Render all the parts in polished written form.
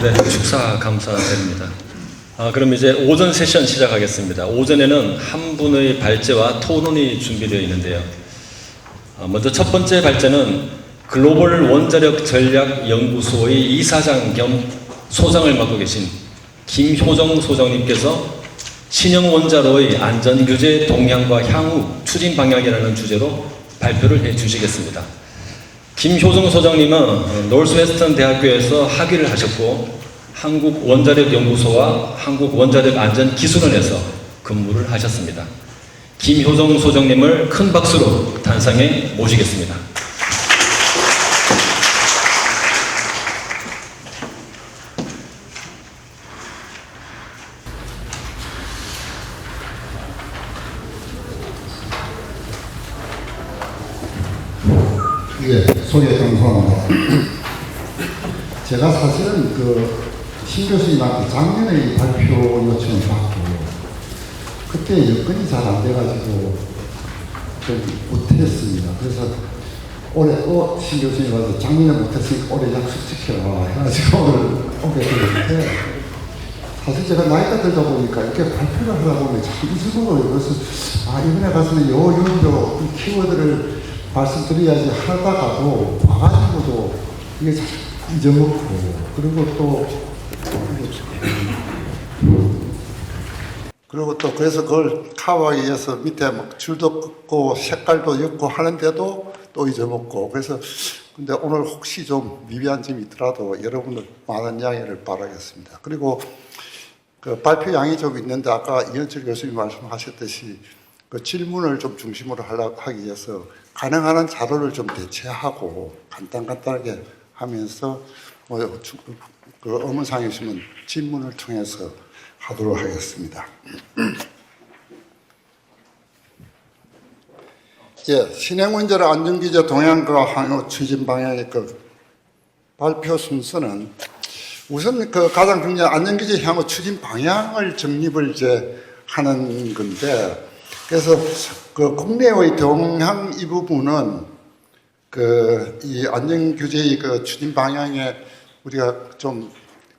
네, 축사 감사드립니다. 그럼 이제 오전 세션 시작하겠습니다. 오전에는 한 분의 발제와 토론이 준비되어 있는데요. 먼저 첫 번째 발제는 글로벌 원자력 전략 연구소의 이사장 겸 소장을 맡고 계신 김효정 소장님께서 신형 원자로의 안전 규제 동향과 향후 추진 방향이라는 주제로 발표를 해 주시겠습니다. 김효정 소장님은 노스웨스턴 대학교에서 학위를 하셨고 한국원자력연구소와 한국원자력안전기술원에서 근무를 하셨습니다. 김효정 소장님을 큰 박수로 단상에 모시겠습니다. 예, 소개 감사합니다. 제가 사실은 신 교수님한테 작년에 발표 요청을 받고 그때 여건이 잘 안 돼가지고 좀 못했습니다. 그래서 올해 신 교수님 와서 작년에 못했으니까 올해 약속 지켜라 해가지고 오늘 오게 됐는데, 사실 제가 나이가 들다 보니까 이렇게 발표를 하다 보면 자꾸 잊어버려요. 그래서 이번에 가서는 요 키워드를 말씀드려야지 하다가도 와가지고도 이게 잘 잊어먹고, 그리고 또 그래서 그걸 커버하기 위해서 밑에 막 줄도 긋고 색깔도 엮고 하는데도 또 잊어먹고, 그래서 근데 오늘 혹시 좀 미비한 점이 있더라도 여러분들 많은 양해를 바라겠습니다. 그리고 그 발표 양이 좀 있는데 아까 이현철 교수님 말씀하셨듯이 그 질문을 좀 중심으로 하기 위해서 가능한 한 자료를 좀 대체하고 간단하게 하면서 그 의문사항이 있으면 질문을 통해서 하도록 하겠습니다. 예, 신행원자력 안전규제 동향과 향후 추진 방향의 그 발표 순서는 우선 그 가장 중요한 안전규제 향후 추진 방향을 정립을 이제 하는 건데, 그래서 그 국내의 동향 이 부분은 이 안전규제의 그 추진 방향에 우리가 좀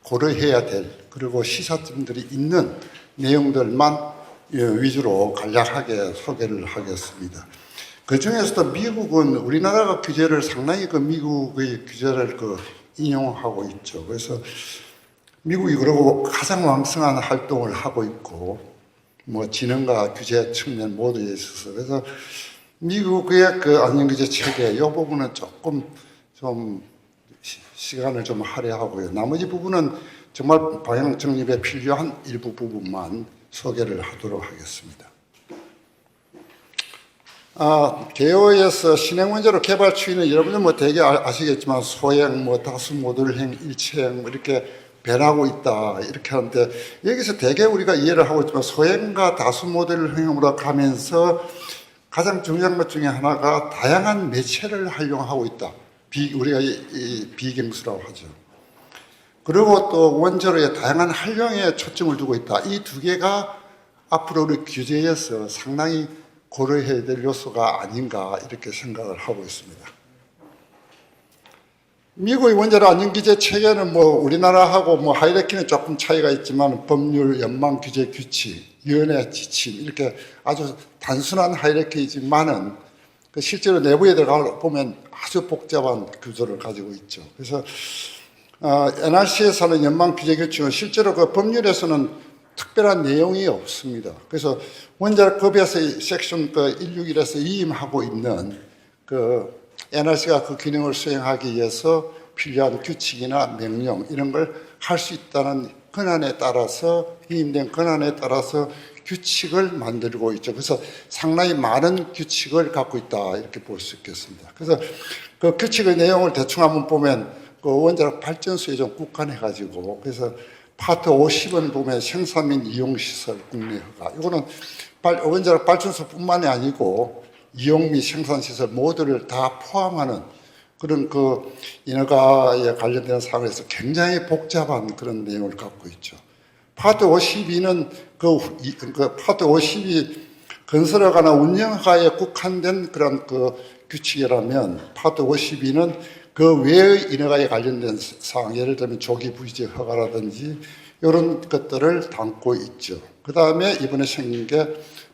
고려해야 될, 그리고 시사점들이 있는 내용들만 위주로 간략하게 소개를 하겠습니다. 그 중에서도 미국은 우리나라가 규제를 상당히 미국의 규제를 인용하고 있죠. 그래서 미국이 그러고 가장 왕성한 활동을 하고 있고, 진흥과 규제 측면 모두에 있어서, 그래서 미국의 그 안전규제 체계 이 부분은 조금 좀 시간을 좀 할애하고요. 나머지 부분은 정말 방향 정립에 필요한 일부 부분만 소개를 하도록 하겠습니다. 개요에서 신행원자로 개발 추이는 여러분들 대개 아시겠지만 소행, 다수 모듈행, 일체행 이렇게 변하고 있다 이렇게 하는데, 여기서 대개 우리가 이해를 하고 있지만 소행과 다수 모듈행으로 가면서 가장 중요한 것 중에 하나가 다양한 매체를 활용하고 있다. 우리가 비경수라고 하죠. 그리고 또 원자로의 다양한 활용에 초점을 두고 있다. 이 두 개가 앞으로 우리 규제에서 상당히 고려해야 될 요소가 아닌가 이렇게 생각을 하고 있습니다. 미국의 원자로 안전규제 체계는 우리나라하고 하이라키는 조금 차이가 있지만 법률, 연방 규제 규칙, 위원회 지침 이렇게 아주 단순한 하이라키이지만은 실제로 내부에 들어가 보면 아주 복잡한 구조를 가지고 있죠. 그래서 NRC에서는 연방 규제 규칙은 실제로 그 법률에서는 특별한 내용이 없습니다. 그래서 원자력법에서 섹션 161에서 위임하고 있는 NRC가 그 기능을 수행하기 위해서 필요한 규칙이나 명령 이런 걸 할 수 있다는 권한에 따라서, 위임된 권한에 따라서 규칙을 만들고 있죠. 그래서 상당히 많은 규칙을 갖고 있다 이렇게 볼 수 있겠습니다. 그래서 그 규칙의 내용을 대충 한번 보면 원자력 발전소에 좀 국한해가지고, 그래서 파트 50은 보면 생산 및 이용시설 국내 허가, 이거는 원자력 발전소뿐만이 아니고 이용 및 생산시설 모두를 다 포함하는 그런 인허가에 관련된 사항에서 굉장히 복잡한 그런 내용을 갖고 있죠. 파트 52는 파트 52 건설허가나 운영허가에 국한된 그런 규칙이라면 파트 52는 그 외의 인허가에 관련된 사항, 예를 들면 조기 부지 허가라든지 이런 것들을 담고 있죠. 그 다음에 이번에 생긴 게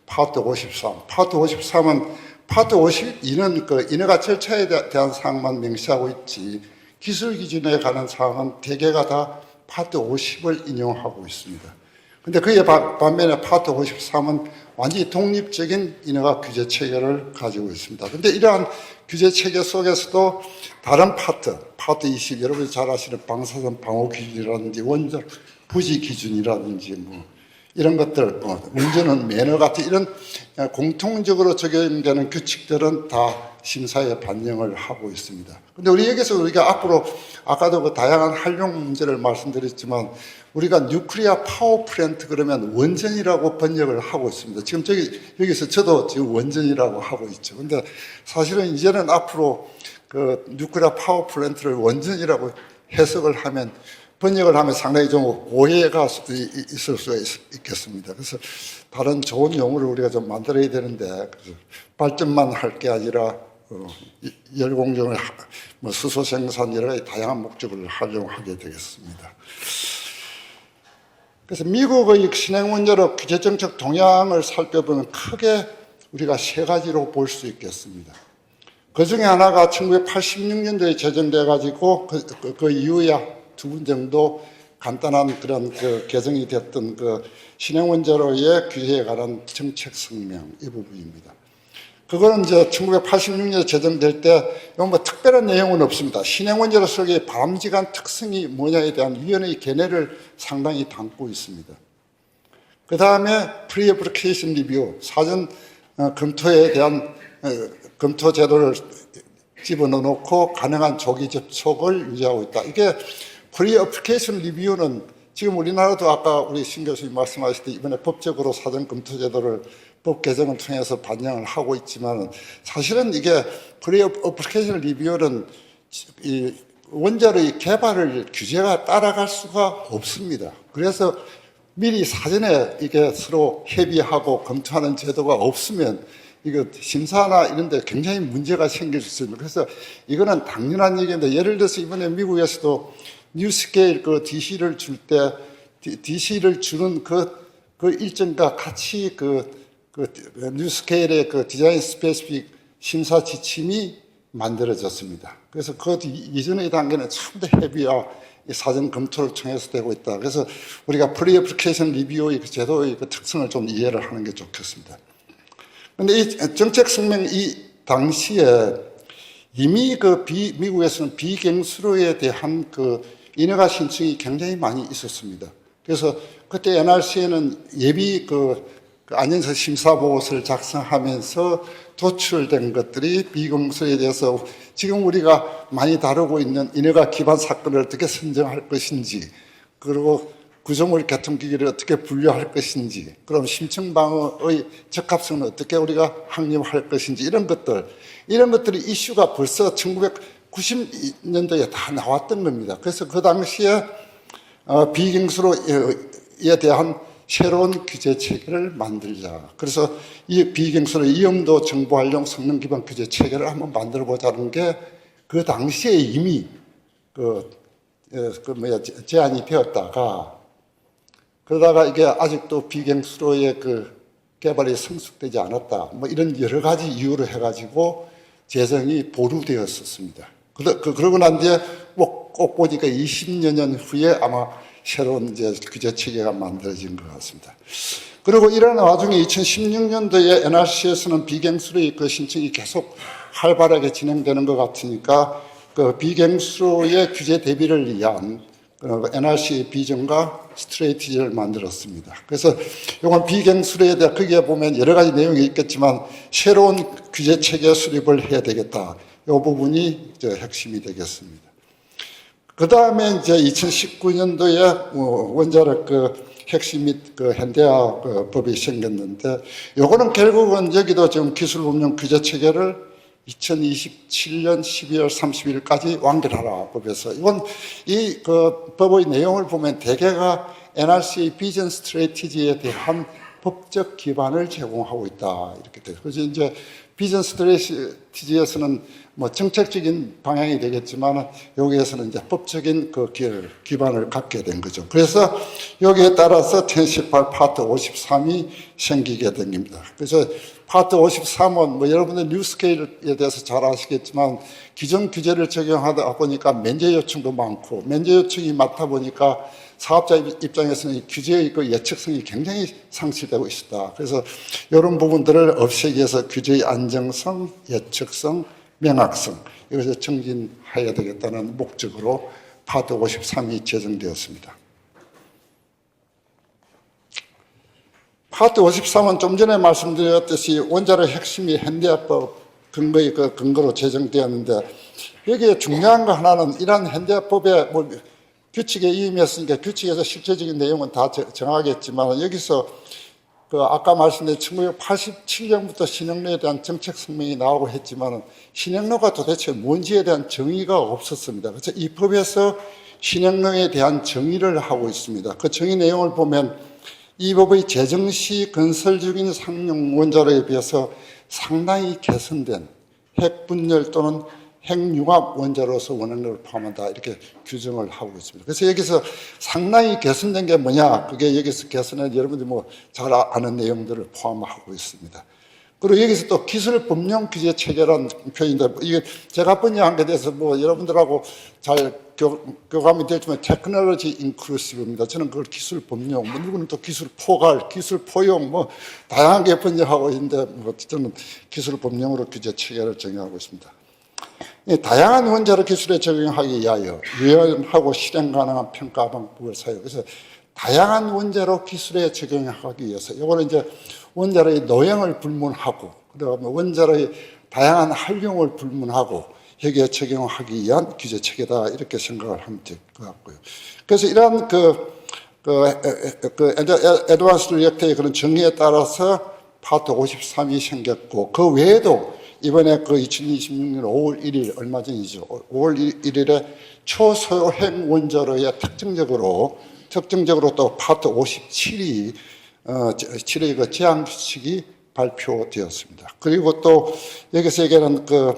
파트 53. 파트 53은 파트 52는 그 인허가 절차에 대한 사항만 명시하고 있지 기술 기준에 관한 사항은 대개가 다 파트 50을 인용하고 있습니다. 근데 그에 반면에 파트 53은 완전히 독립적인 인허가 규제 체계를 가지고 있습니다. 근데 이러한 규제 체계 속에서도 다른 파트 20, 여러분이 잘 아시는 방사선 방호 기준이라든지 원전 부지 기준이라든지 뭐 이런 것들, 운전은 매너 같은 이런 공통적으로 적용되는 규칙들은 다 심사에 반영을 하고 있습니다. 근데 여기서 우리가 앞으로 아까도 그 다양한 활용 문제를 말씀드렸지만 우리가 뉴클리어 파워 플랜트 그러면 원전이라고 번역을 하고 있습니다. 지금 여기서 저도 지금 원전이라고 하고 있죠. 근데 사실은 이제는 앞으로 그 뉴클리어 파워 플랜트를 원전이라고 해석을 하면 번역을 하면 상당히 좀 오해가 있을 수가 있겠습니다. 그래서 다른 좋은 용어를 우리가 좀 만들어야 되는데 발전만 할 게 아니라 열공정을 뭐 수소 생산 여러 가지 다양한 목적을 활용하게 되겠습니다. 그래서 미국의 신행원자력 규제정책 동향을 살펴보면 크게 우리가 세 가지로 볼 수 있겠습니다. 그 중에 하나가 1986년도에 제정돼 가지고 그 이후에 두 분 정도 간단한 그런 그 개정이 됐던 그 신행원자로의 규제에 관한 정책 성명 이 부분입니다. 그거는 이제 1986년에 제정될 때 뭐 특별한 내용은 없습니다. 신행원자로 설계의 바람직한 특성이 뭐냐에 대한 위원회의 견해를 상당히 담고 있습니다. 그 다음에 프리애플리케이션 리뷰 사전 검토에 대한 검토 제도를 집어넣고 가능한 조기 접촉을 유지하고 있다. 이게 프리애플리케이션 리뷰는 지금 우리나라도 아까 우리 신 교수님 말씀하셨듯이 이번에 법적으로 사전 검토 제도를 법 개정을 통해서 반영을 하고 있지만 사실은 이게 프리애플리케이션 리뷰는 이 원자로의 개발을 규제가 따라갈 수가 없습니다. 그래서 미리 사전에 이게 서로 협의하고 검토하는 제도가 없으면 이거 심사나 이런 데 굉장히 문제가 생길 수 있습니다. 그래서 이거는 당연한 얘기인데 예를 들어서 이번에 미국에서도 뉴스케일 그 DC를 줄 때 DC를 주는 그 일정과 같이 그 뉴스케일의 그 디자인 스페시픽 심사 지침이 만들어졌습니다. 그래서 그 이전의 단계는 전부 다 협의와 사전 검토를 통해서 되고 있다. 그래서 우리가 프리애플리케이션 리뷰의 그 제도의 그 특성을 좀 이해를 하는 게 좋겠습니다. 그런데 이 정책 성명 이 당시에 이미 미국에서는 비경수로에 대한 그 인허가 신청이 굉장히 많이 있었습니다. 그래서 그때 NRC에는 예비 안전사 심사 보고서를 작성하면서 도출된 것들이 비경수로에 대해서 지금 우리가 많이 다루고 있는 인허가 기반 사건을 어떻게 선정할 것인지, 그리고 구조물 개통기기를 어떻게 분류할 것인지, 그럼 심층방어의 적합성은 어떻게 우리가 확립할 것인지 이런 것들이 이슈가 벌써 1990년도에 다 나왔던 겁니다. 그래서 그 당시에 비경수로에 대한 새로운 규제 체계를 만들자. 그래서 이 비경수로 이용도 정보 활용 성능 기반 규제 체계를 한번 만들어 보자는 게 그 당시에 이미 제안이 되었다가 그러다가 이게 아직도 비경수로의 개발이 성숙되지 않았다. 뭐 이런 여러 가지 이유로 해가지고 재정이 보류되었었습니다. 그러고 난 뒤에 꼭 보니까 20여 년 후에 아마 새로운 이제 규제 체계가 만들어진 것 같습니다. 그리고 이런 와중에 2016년도에 NRC에서는 비경수로의 신청이 계속 활발하게 진행되는 것 같으니까 비경수로의 규제 대비를 위한 NRC의 비전과 스트레이티지를 만들었습니다. 그래서 이건 비경수로에 대해 거기에 보면 여러 가지 내용이 있겠지만 새로운 규제 체계 수립을 해야 되겠다. 이 부분이 이제 핵심이 되겠습니다. 그 다음에 이제 2019년도에 원자력 핵심 및 현대화 법이 생겼는데, 요거는 결국은 여기도 지금 기술운용 규제 체계를 2027년 12월 30일까지 완결하라 법에서, 이건 이 법의 내용을 보면 대개가 NRC의 비전 스트래티지에 대한 법적 기반을 제공하고 있다 이렇게 돼요. 그래서 이제 비전 스트레티지에서는 뭐 정책적인 방향이 되겠지만 여기에서는 이제 법적인 그 기반을 갖게 된 거죠. 그래서 여기에 따라서 텐시 8 파트 53이 생기게 된 겁니다. 그래서 파트 53은 뭐 여러분들 뉴스케일에 대해서 잘 아시겠지만 기존 규제를 적용하다 보니까 면제 요청도 많고 면제 요청이 많다 보니까 사업자 입장에서는 이 규제의 그 예측성이 굉장히 상실되고 있다. 그래서 이런 부분들을 없애기 위해서 규제의 안정성, 예측성, 명확성 이것을 증진해야 되겠다는 목적으로 파트 53이 제정되었습니다. 파트 53은 좀 전에 말씀드렸듯이 원자력 핵심이 현대화법 근거로 제정되었는데 여기에 중요한 거 하나는 이러한 현대화법의 뭐 규칙에 위임했으니까 규칙에서 실제적인 내용은 다 정하겠지만 여기서 그 아까 말씀드린 1987년부터 신형로에 대한 정책 성명이 나오고 했지만 신형로가 도대체 뭔지에 대한 정의가 없었습니다. 그래서 이 법에서 신형로에 대한 정의를 하고 있습니다. 그 정의 내용을 보면 이 법의 제정 시 건설 중인 상용 원자로에 비해서 상당히 개선된 핵분열 또는 핵융합 원자로서 원행력을 포함한다 이렇게 규정을 하고 있습니다. 그래서 여기서 상당히 개선된 게 뭐냐? 그게 여기서 개선은 여러분들이 뭐 잘 아는 내용들을 포함하고 있습니다. 그리고 여기서 또 기술 법령 규제 체계라는 표현인데 이게 제가 번역한 게 돼서 뭐 여러분들하고 잘 교감이 될지만 테크놀로지 인클루시브입니다. 저는 그걸 기술 법령, 뭐 누구는 또 기술 포괄, 기술 포용 뭐 다양하게 번역하고 있는데 뭐 저는 기술 법령으로 규제 체계를 정의하고 있습니다. 다양한 원자력 기술에 적용하기 위하여 유연하고 실행 가능한 평가 방법을 사용. 그래서 다양한 원자력 기술에 적용하기 위해서 이거는 이제 원자력의 노형을 불문하고 그다음에 원자력의 다양한 활용을 불문하고 여기에 적용하기 위한 규제 체계다 이렇게 생각을 하면 될 것 같고요. 그래서 이러한 애드밴스 리액터의 그런 정의에 따라서 파트 53이 생겼고 그 외에도 이번에 그 2026년 5월 1일 얼마 전이죠. 5월 1일에 초소형 원자로에 특정적으로 또 파트 57이 의 그 제한 규칙이 발표되었습니다. 그리고 또 여기서 얘기하는 그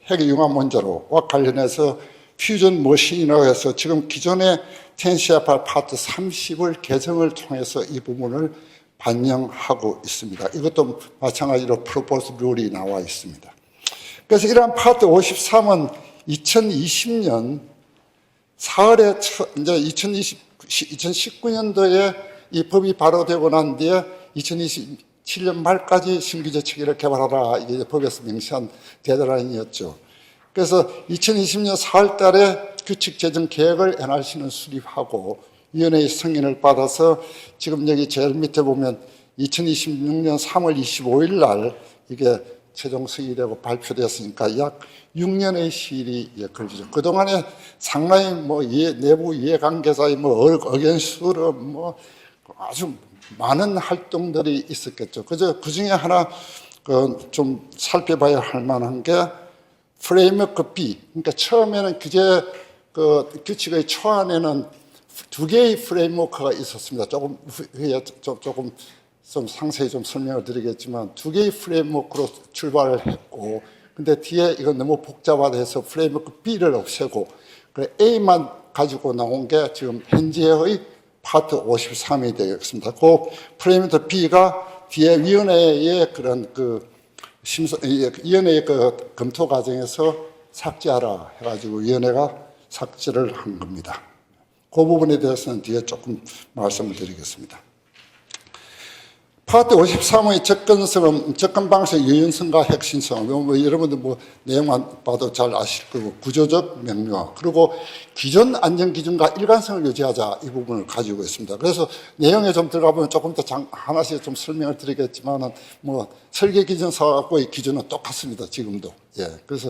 핵융합 원자로와 관련해서 퓨전 머신이라고 해서 지금 기존의 텐시아파 파트 30을 개정을 통해서 이 부분을 반영하고 있습니다. 이것도 마찬가지로 프로포즈 룰이 나와 있습니다. 그래서 이러한 파트 53은 2020년 4월에 이제 2019년도에 이 법이 발효되고 난 뒤에 2027년 말까지 신규제 체계를 개발하라 이게 법에서 명시한 데드라인이었죠. 그래서 2020년 4월 달에 규칙 제정 계획을 NRC는 수립하고 위원회의 승인을 받아서 지금 여기 제일 밑에 보면 2026년 3월 25일 날 이게 최종 승인되고 발표됐으니까 약 6년의 시일이 걸리죠. 그동안에 상당히 뭐 내부 이해관계자의 뭐 의견수렴 뭐 아주 많은 활동들이 있었겠죠. 그저 그 중에 하나 좀 살펴봐야 할 만한 게 프레임워크 B. 그러니까 처음에는 규제 규칙의 초안에는 두 개의 프레임워크가 있었습니다. 조금 좀 상세히 좀 설명을 드리겠지만 두 개의 프레임워크로 출발을 했고 근데 뒤에 이건 너무 복잡하다 프레임워크 B를 없애고 A만 가지고 나온 게 지금 현재의 파트 53이 되겠습니다. 그 프레임워크 B가 뒤에 위원회의 그런 위원회의 검토 과정에서 삭제하라 해가지고 위원회가 삭제를 한 겁니다. 그 부분에 대해서는 뒤에 조금 말씀을 드리겠습니다. 파트 53의 접근 방식 유연성과 혁신성. 여러분들 내용만 봐도 잘 아실 거고, 구조적 명료화. 그리고 기존 안전 기준과 일관성을 유지하자 이 부분을 가지고 있습니다. 그래서 내용에 좀 들어가 보면 조금 더 하나씩 좀 설명을 드리겠지만은 설계 기준서하고의 기준은 똑같습니다. 지금도. 예. 그래서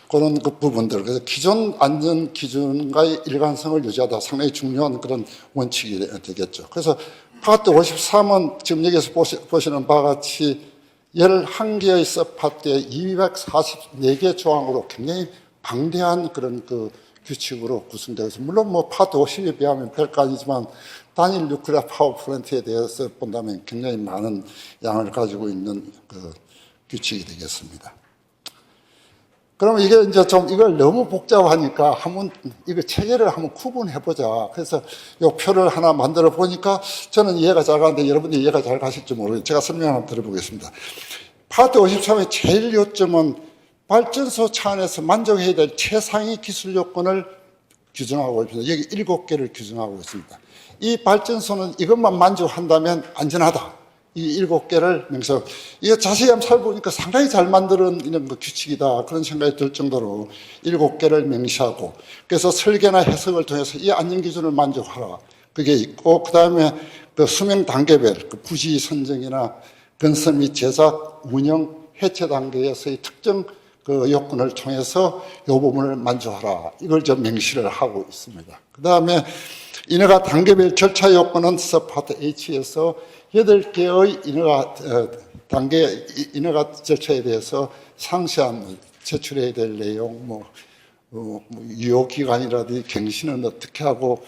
그런 부분들. 그래서 기존 안전 기준과의 일관성을 유지하다 상당히 중요한 그런 원칙이 되겠죠. 그래서 파트 53은 지금 여기서 보시는 바와 같이 11개의 서파트에 244개 조항으로 굉장히 방대한 그런 규칙으로 구성되어 있습니다. 물론 파트 50에 비하면 별거 아니지만 단일 뉴클리어 파워 플랜트에 대해서 본다면 굉장히 많은 양을 가지고 있는 규칙이 되겠습니다. 그러면 이게 이제 좀 이걸 너무 복잡하니까 한번 이거 체계를 한번 구분해 보자. 그래서 이 표를 하나 만들어 보니까 저는 이해가 잘 가는데 여러분들이 이해가 잘 가실지 모르겠어요. 제가 설명 한번 드려보겠습니다. 파트 53의 제일 요점은 발전소 차원에서 만족해야 될 최상위 기술 요건을 규정하고 있습니다. 여기 7개를 규정하고 있습니다. 이 발전소는 이것만 만족한다면 안전하다. 이 7개를 명시하고, 이거 자세히 한번 살펴보니까 상당히 잘 만드는 이런 규칙이다. 그런 생각이 들 정도로 7개를 명시하고, 그래서 설계나 해석을 통해서 이 안전기준을 만족하라. 그게 있고, 그 다음에 그 수명 단계별, 그 부지 선정이나 건설 및 제작, 운영, 해체 단계에서의 특정 그 요건을 통해서 이 부분을 만족하라. 이걸 좀 명시를 하고 있습니다. 그 다음에 인허가 단계별 절차 요건은 서파트 H에서 8개의 인허가 절차에 대해서 상세한 제출해야 될 내용, 유효기간이라든지 갱신은 어떻게 하고,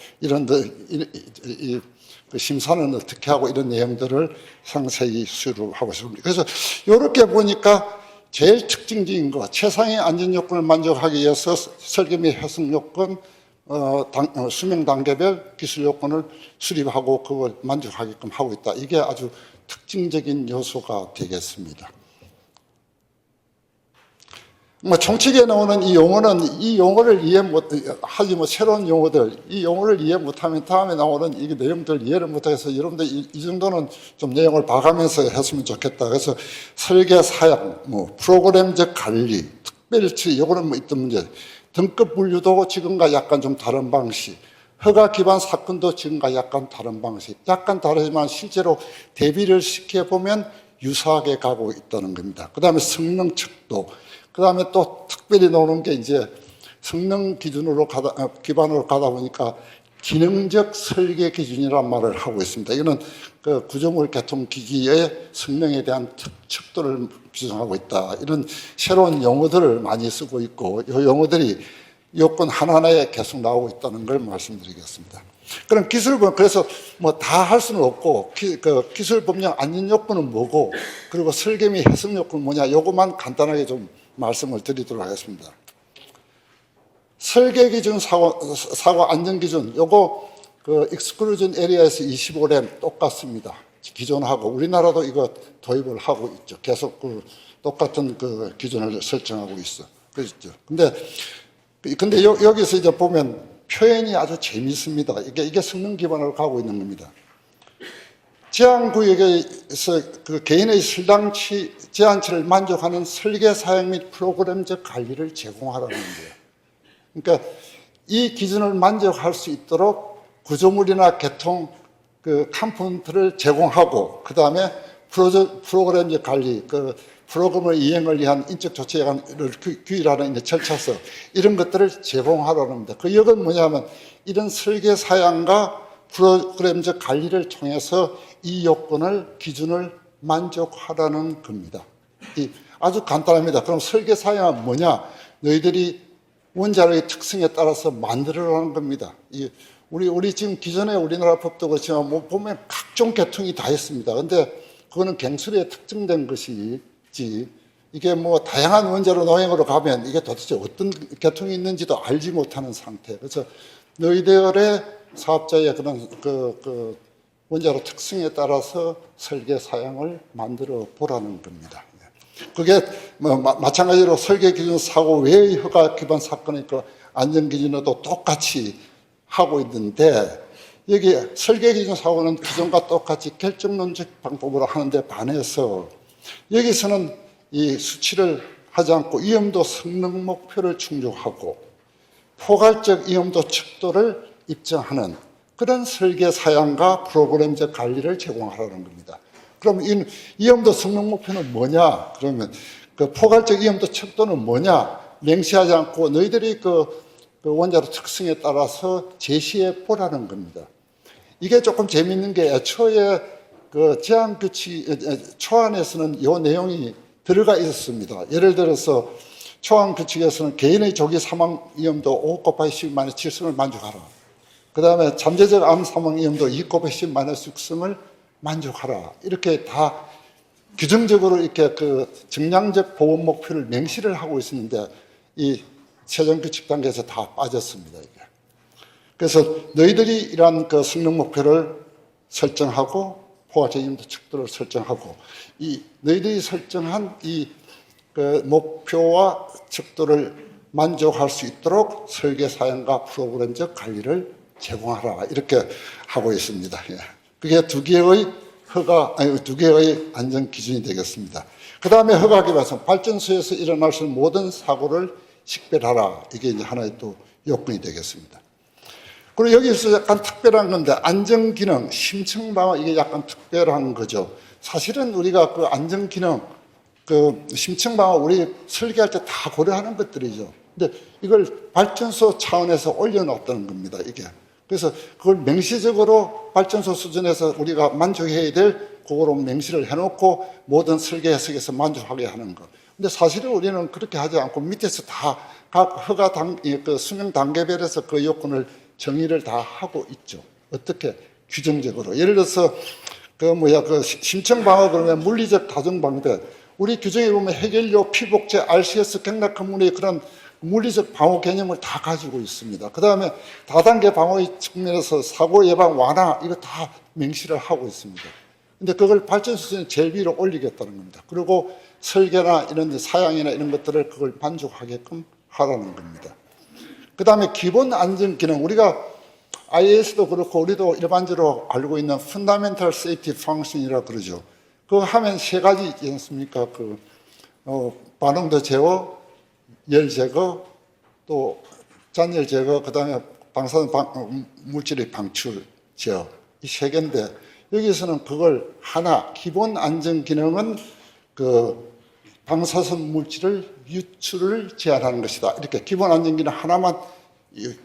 그 심사는 어떻게 하고, 이런 내용들을 상세히 수료를 하고 있습니다. 그래서 이렇게 보니까 제일 특징적인 거, 최상의 안전 요건을 만족하기 위해서 설계 및 해석 요건, 수명 단계별 기술 요건을 수립하고 그걸 만족하게끔 하고 있다. 이게 아주 특징적인 요소가 되겠습니다. 정책에 나오는 이 용어는 이 용어를 이해 못하지 새로운 용어들, 이 용어를 이해 못하면 다음에 나오는 이 내용들 이해를 못해서 여러분들 이 정도는 좀 내용을 봐가면서 했으면 좋겠다. 그래서 설계 사양, 프로그램적 관리, 특별치, 요거는 있던 문제. 등급 분류도 지금과 약간 좀 다른 방식, 허가 기반 사건도 지금과 약간 다른 방식, 약간 다르지만 실제로 대비를 시켜보면 유사하게 가고 있다는 겁니다. 그 다음에 성능 척도, 그 다음에 또 특별히 나오는 게 이제 성능 기준으로 기반으로 가다 보니까 기능적 설계 기준이라는 말을 하고 있습니다. 이거는 그 구조물 개통기기의 성능에 대한 척도를 규정하고 있다. 이런 새로운 용어들을 많이 쓰고 있고, 이 용어들이 요건 하나하나에 계속 나오고 있다는 걸 말씀드리겠습니다. 그럼 기술법, 그래서 다 할 수는 없고, 기술법령 안전 요건은 뭐고, 그리고 설계 및 해석 요건은 뭐냐, 요것만 간단하게 좀 말씀을 드리도록 하겠습니다. 설계 기준, 사고 안전 기준, 요거 익스클루전 에리아에서 25렘 똑같습니다. 기존하고 우리나라도 이거 도입을 하고 있죠. 계속 똑같은 기준을 설정하고 있어. 그렇죠. 근데 여기서 이제 보면 표현이 아주 재미있습니다. 이게 성능 기반으로 가고 있는 겁니다. 제한구역에서 개인의 설당치, 제한치를 만족하는 설계 사양 및 프로그램적 관리를 제공하라는 거예요. 그러니까 이 기준을 만족할 수 있도록 구조물이나 개통 컴포넌트를 제공하고, 그 다음에 프로그램적 관리, 프로그램의 이행을 위한 인적 조치를 규율하는 절차서 이런 것들을 제공하라는 겁니다. 그 역은 뭐냐면 이런 설계 사양과 프로그램적 관리를 통해서 이 요건을, 기준을 만족하라는 겁니다. 아주 간단합니다. 그럼 설계 사양은 뭐냐? 너희들이 원자력의 특성에 따라서 만들어라는 겁니다. 우리 지금 기존의 우리나라 법도 그렇지만 보면 각종 계통이 다 있습니다. 근데 그거는 갱수리에 특정된 것이지, 이게 다양한 원자로 노형으로 가면 이게 도대체 어떤 계통이 있는지도 알지 못하는 상태. 그래서 너희들의 사업자의 그런 원자로 특성에 따라서 설계 사양을 만들어 보라는 겁니다. 그게 마찬가지로 설계 기준 사고 외의 허가 기반 사건의 안전 기준에도 똑같이 하고 있는데, 여기 설계 기준 사고는 기존과 똑같이 결정론적 방법으로 하는데 반해서 여기서는 이 수치를 하지 않고 위험도 성능 목표를 충족하고 포괄적 위험도 척도를 입증하는 그런 설계 사양과 프로그램적 관리를 제공하라는 겁니다. 그럼 이 위험도 성능 목표는 뭐냐? 그러면 포괄적 위험도 척도는 뭐냐? 명시하지 않고 너희들이 원자로 특성에 따라서 제시해 보라는 겁니다. 이게 조금 재미있는 게 애초에 제한규칙 초안에서는 이 내용이 들어가 있었습니다. 예를 들어서 초안규칙에서는 개인의 조기 사망 위험도 5 곱하기 10-7승을 만족하라. 그 다음에 잠재적 암 사망 위험도 2 곱하기 10-6승을 만족하라. 이렇게 다 규정적으로 이렇게 그 정량적 보건 목표를 명시를 하고 있었는데 이 최종규칙 단계에서 다 빠졌습니다. 이게. 그래서 너희들이 이러한 그 성능 목표를 설정하고 포괄적인 척도를 설정하고 이 너희들이 설정한 이 그 목표와 척도를 만족할 수 있도록 설계 사양과 프로그램적 관리를 제공하라 이렇게 하고 있습니다. 예. 그게 두 개의 안전 기준이 되겠습니다. 그 다음에 허가하기 위해서 발전소에서 일어날 수 있는 모든 사고를 식별하라. 이게 이제 하나의 또 요건이 되겠습니다. 그리고 여기서 약간 특별한 건데 안전기능, 심층방어 이게 약간 특별한 거죠. 사실은 우리가 그 안전기능, 그 심층방어 우리 설계할 때 다 고려하는 것들이죠. 근데 이걸 발전소 차원에서 올려놓았다는 겁니다. 이게. 그래서 그걸 명시적으로 발전소 수준에서 우리가 만족해야 될 그거로 명시를 해놓고 모든 설계 해석에서 만족하게 하는 것. 근데 사실은 우리는 그렇게 하지 않고 밑에서 다 각 허가 그 수명 단계별에서 그 요건을 정의를 다 하고 있죠. 어떻게? 규정적으로. 예를 들어서 그 심층 방어 그러면 물리적 다중 방패. 우리 규정에 보면 해결료, 피복제, RCS, 경락 건물의 그런 물리적 방어 개념을 다 가지고 있습니다. 그 다음에 다단계 방어의 측면에서 사고 예방 완화 이거 다 명시를 하고 있습니다. 근데 그걸 발전소 수준 제일 위로 올리겠다는 겁니다. 그리고 설계나 이런 사양이나 이런 것들을 그걸 만족하게끔 하라는 겁니다. 그 다음에 기본 안전 기능, 우리가 IAS도 그렇고 우리도 일반적으로 알고 있는 Fundamental Safety Function이라고 그러죠. 그거 하면 세 가지 있지 않습니까? 반응도 제어, 열 제거, 또 잔열 제거, 그 다음에 방사선 물질의 방출 제어. 이 세 개인데, 여기서는 그걸 하나, 기본 안전 기능은 그 방사선 물질을 유출을 제한하는 것이다. 이렇게 기본 안전 기능 하나만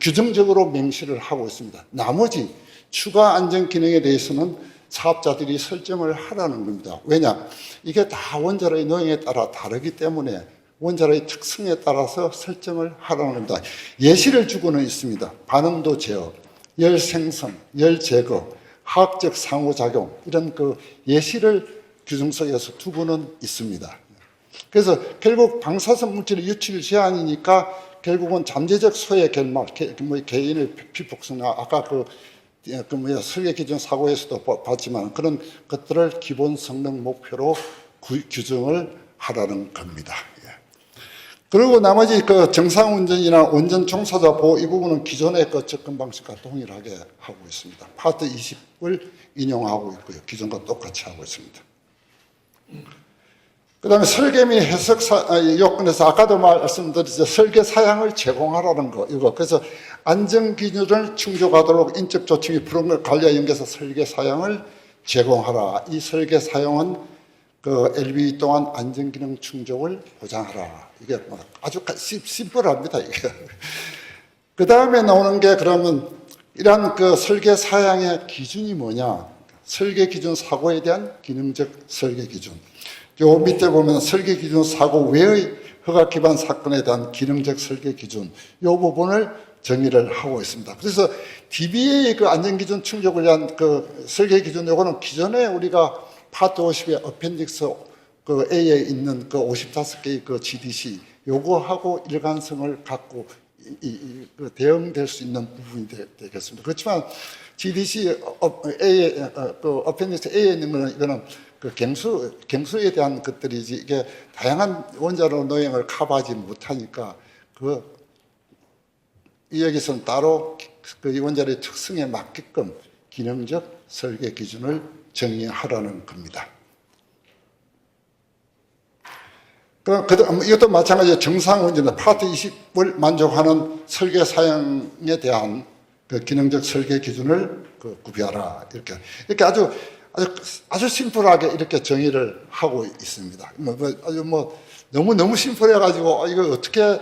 규정적으로 명시를 하고 있습니다. 나머지 추가 안전 기능에 대해서는 사업자들이 설정을 하라는 겁니다. 왜냐? 이게 다 원자로의 노형에 따라 다르기 때문에 원자로의 특성에 따라서 설정을 하라는 겁니다. 예시를 주고는 있습니다. 반응도 제어, 열 생성, 열 제거, 화학적 상호작용 이런 그 예시를 규정 속에서 두고는 있습니다. 그래서 결국 방사선 물질의 유출 제한이니까 결국은 잠재적 소의 결말, 개인의 피폭성이나 아까 설계 기준 사고에서도 봤지만 그런 것들을 기본 성능 목표로 규정을 하라는 겁니다. 예. 그리고 나머지 그 정상 운전이나 운전 종사자 보호 이 부분은 기존의 그 접근 방식과 동일하게 하고 있습니다. 파트 20을 인용하고 있고요. 기존과 똑같이 하고 있습니다. 그 다음에 설계 및 해석 요건에서 아까도 말씀드렸죠. 설계 사양을 제공하라는 거, 이거. 그래서 안전기준을 충족하도록 인적 조치 및 프로그램 관리와 연계해서 설계 사양을 제공하라. 이 설계 사용은 그 LB 동안 안전기능 충족을 보장하라. 이게 아주 심플합니다, 이게. 그 다음에 나오는 게 그러면 이러한 그 설계 사양의 기준이 뭐냐. 설계 기준 사고에 대한 기능적 설계 기준. 요 밑에 보면 설계 기준 사고 외의 허가 기반 사건에 대한 기능적 설계 기준 요 부분을 정의를 하고 있습니다. 그래서 DBA 그 안전기준 충족을 위한 그 설계 기준 요거는 기존에 우리가 파트 50의 어펜딕스 그 A에 있는 그 55개의 그 GDC 요거하고 일관성을 갖고 그 대응될 수 있는 부분이 되겠습니다. 그렇지만 GDC A에 그 어펜딕스 A에 있는 거는 이거는 그 경수에 대한 것들이지 이게 다양한 원자로 노형을 커버하지 못하니까 여기서는 따로 그 원자로의 특성에 맞게끔 기능적 설계 기준을 정의하라는 겁니다. 이것도 마찬가지로 정상 운전 파트 20을 만족하는 설계 사양에 대한 그 기능적 설계 기준을 구비하라 이렇게 아주 심플하게 이렇게 정의를 하고 있습니다. 너무 심플해가지고 이거 어떻게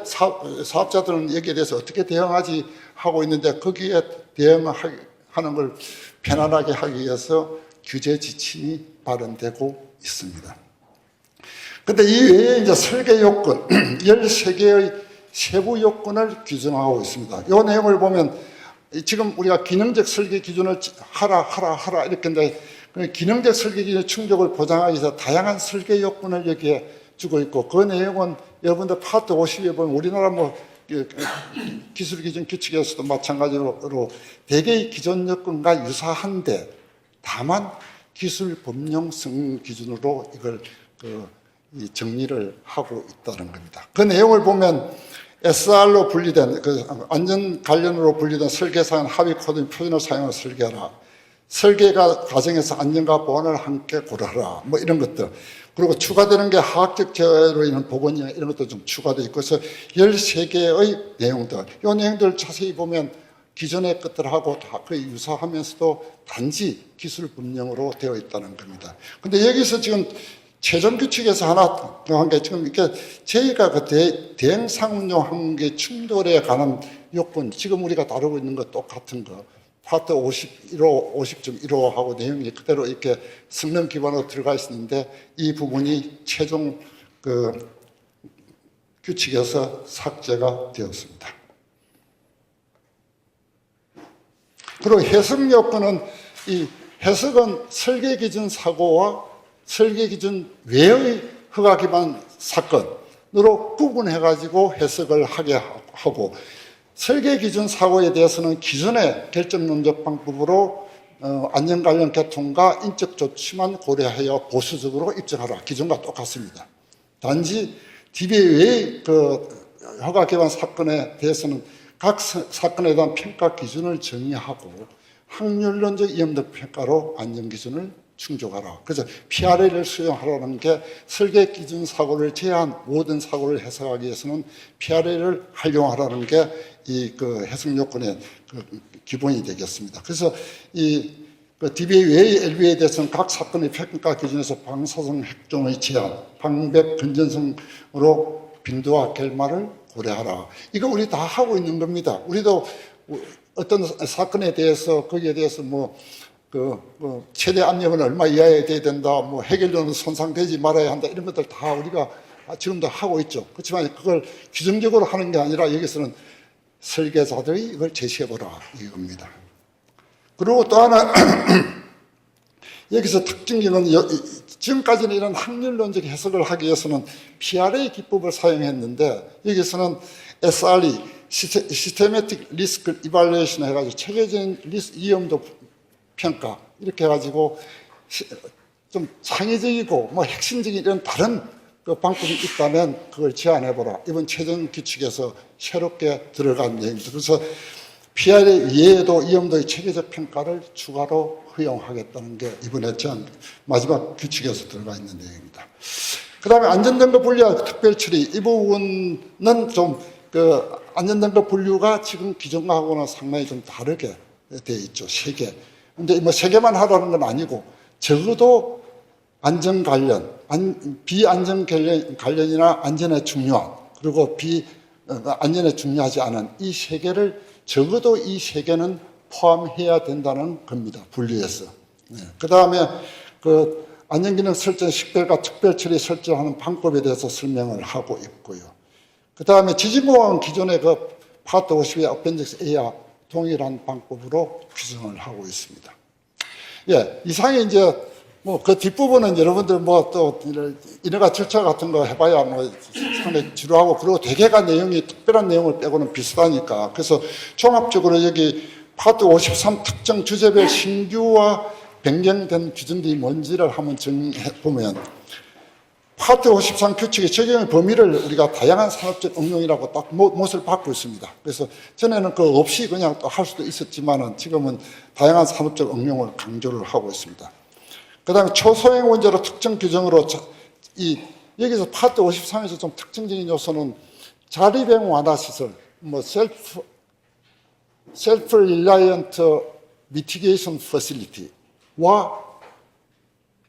사업자들은 여기에 대해서 어떻게 대응하지 하고 있는데 거기에 대응하는 걸 편안하게 하기 위해서 규제 지침이 발언되고 있습니다. 근데 이 외에 이제 설계 요건 13개의 세부 요건을 규정하고 있습니다. 이 내용을 보면 지금 우리가 기능적 설계 기준을 하라 이렇게 이제 기능적 설계 기준 충족을 보장하기 위해서 다양한 설계 요건을 여기에 주고 있고, 그 내용은 여러분들 파트 50에 보면 우리나라 기술 기준 규칙에서도 마찬가지로 대개의 기존 요건과 유사한데, 다만 기술 법령성 기준으로 이걸 이 정리를 하고 있다는 겁니다. 그 내용을 보면 SR로 분리된 안전 관련으로 분리된 설계사항 합의 코드 및 표준을 사용해 설계하라. 설계가 과정에서 안전과 보안을 함께 고려하라. 뭐 이런 것들. 그리고 추가되는 게 화학적 재해로 인한 보건이나 이런 것도 좀 추가되어 있고, 그래서 13개의 내용들. 이 내용들 자세히 보면 기존의 것들하고 다 거의 유사하면서도 단지 기술 법령으로 되어 있다는 겁니다. 근데 여기서 지금 최종 규칙에서 하나 한 게, 지금 이렇게 저희가 대행 상운용 항공기 충돌에 관한 요건, 지금 우리가 다루고 있는 거 똑같은 거, 파트 51호, 50.15하고 내용이 그대로 이렇게 성능 기반으로 들어가 있는데, 이 부분이 최종 규칙에서 삭제가 되었습니다. 그리고 해석 요건은, 이 해석은 설계 기준 사고와 설계 기준 외의 허가 기반 사건으로 구분해가지고 해석을 하게 하고, 설계 기준 사고에 대해서는 기존의 결정론적 방법으로 안전 관련 개통과 인적 조치만 고려하여 보수적으로 입증하라. 기존과 똑같습니다. 단지 DBA 외의 허가 기반 사건에 대해서는 각 사건에 대한 평가 기준을 정의하고 확률론적 위험도 평가로 안전 기준을 충족하라. 그래서 PRA를 수용하라는 게, 설계 기준 사고를 제외한 모든 사고를 해석하기 위해서는 PRA를 활용하라는 게 이 해석 요건의 기본이 되겠습니다. 그래서 이 DBA 외의 LB에 대해서는 각 사건의 평가 기준에서 방사성 핵종의 제한, 방백 건전성으로 빈도와 결말을 고려하라. 이거 우리 다 하고 있는 겁니다. 우리도 어떤 사건에 대해서, 거기에 대해서 최대 압력은 얼마 이하에 돼야 된다, 해결료는 손상되지 말아야 한다, 이런 것들 다 우리가 지금도 하고 있죠. 그렇지만 그걸 규정적으로 하는 게 아니라 여기서는 설계자들이 이걸 제시해보라, 이겁니다. 그리고 또 하나, 여기서 특징기는, 지금까지는 이런 확률론적 해석을 하기 위해서는 PRA 기법을 사용했는데, 여기서는 SRE, 시스테매틱 리스크 이발레이션 해가지고 체계적인 리스크 위험도 평가, 이렇게 해가지고 좀 창의적이고 핵심적인 이런 다른 방법이 있다면 그걸 제안해보라. 이번 최종 규칙에서 새롭게 들어간 내용입니다. 그래서 PR의 이해에도 위험도의 체계적 평가를 추가로 허용하겠다는 게 이번에 제안 마지막 규칙에서 들어가 있는 내용입니다. 그 다음에 안전등급 분류와 특별처리, 이 부분은 좀 안전등급 분류가 지금 기존하고는 상당히 좀 다르게 되어 있죠. 3개. 근데 3개만 하라는 건 아니고, 적어도 안전 관련, 비안전 관련이나 안전에 중요한, 그리고 안전에 중요하지 않은 이 3개를, 적어도 이 3개는 포함해야 된다는 겁니다. 분류해서. 그 다음에 안전기능 설정 식별과 특별처리 설정하는 방법에 대해서 설명을 하고 있고요. 그 다음에 지진공학은 기존의 파트 50의 어펜딕스 A와 동일한 방법으로 규정을 하고 있습니다. 예, 이상이 이제 그 뒷부분은 여러분들 또 인허가 절차 같은 거 해봐야 상당히 지루하고, 그리고 대개가 내용이 특별한 내용을 빼고는 비슷하니까. 그래서 종합적으로 여기 파트 53 특정 주제별 신규와 변경된 규정들이 뭔지를 한번 정해보면, 파트 53 규칙의 적용의 범위를 우리가 다양한 산업적 응용이라고 딱 못을 받고 있습니다. 그래서 전에는 없이 그냥 또 할 수도 있었지만은 지금은 다양한 산업적 응용을 강조를 하고 있습니다. 그 다음에 초소형 원재로 특정 규정으로, 여기서 파트 53에서 좀 특징적인 요소는 자립형 완화 시설, 셀프 릴라이언트 미티게이션 퍼실리티와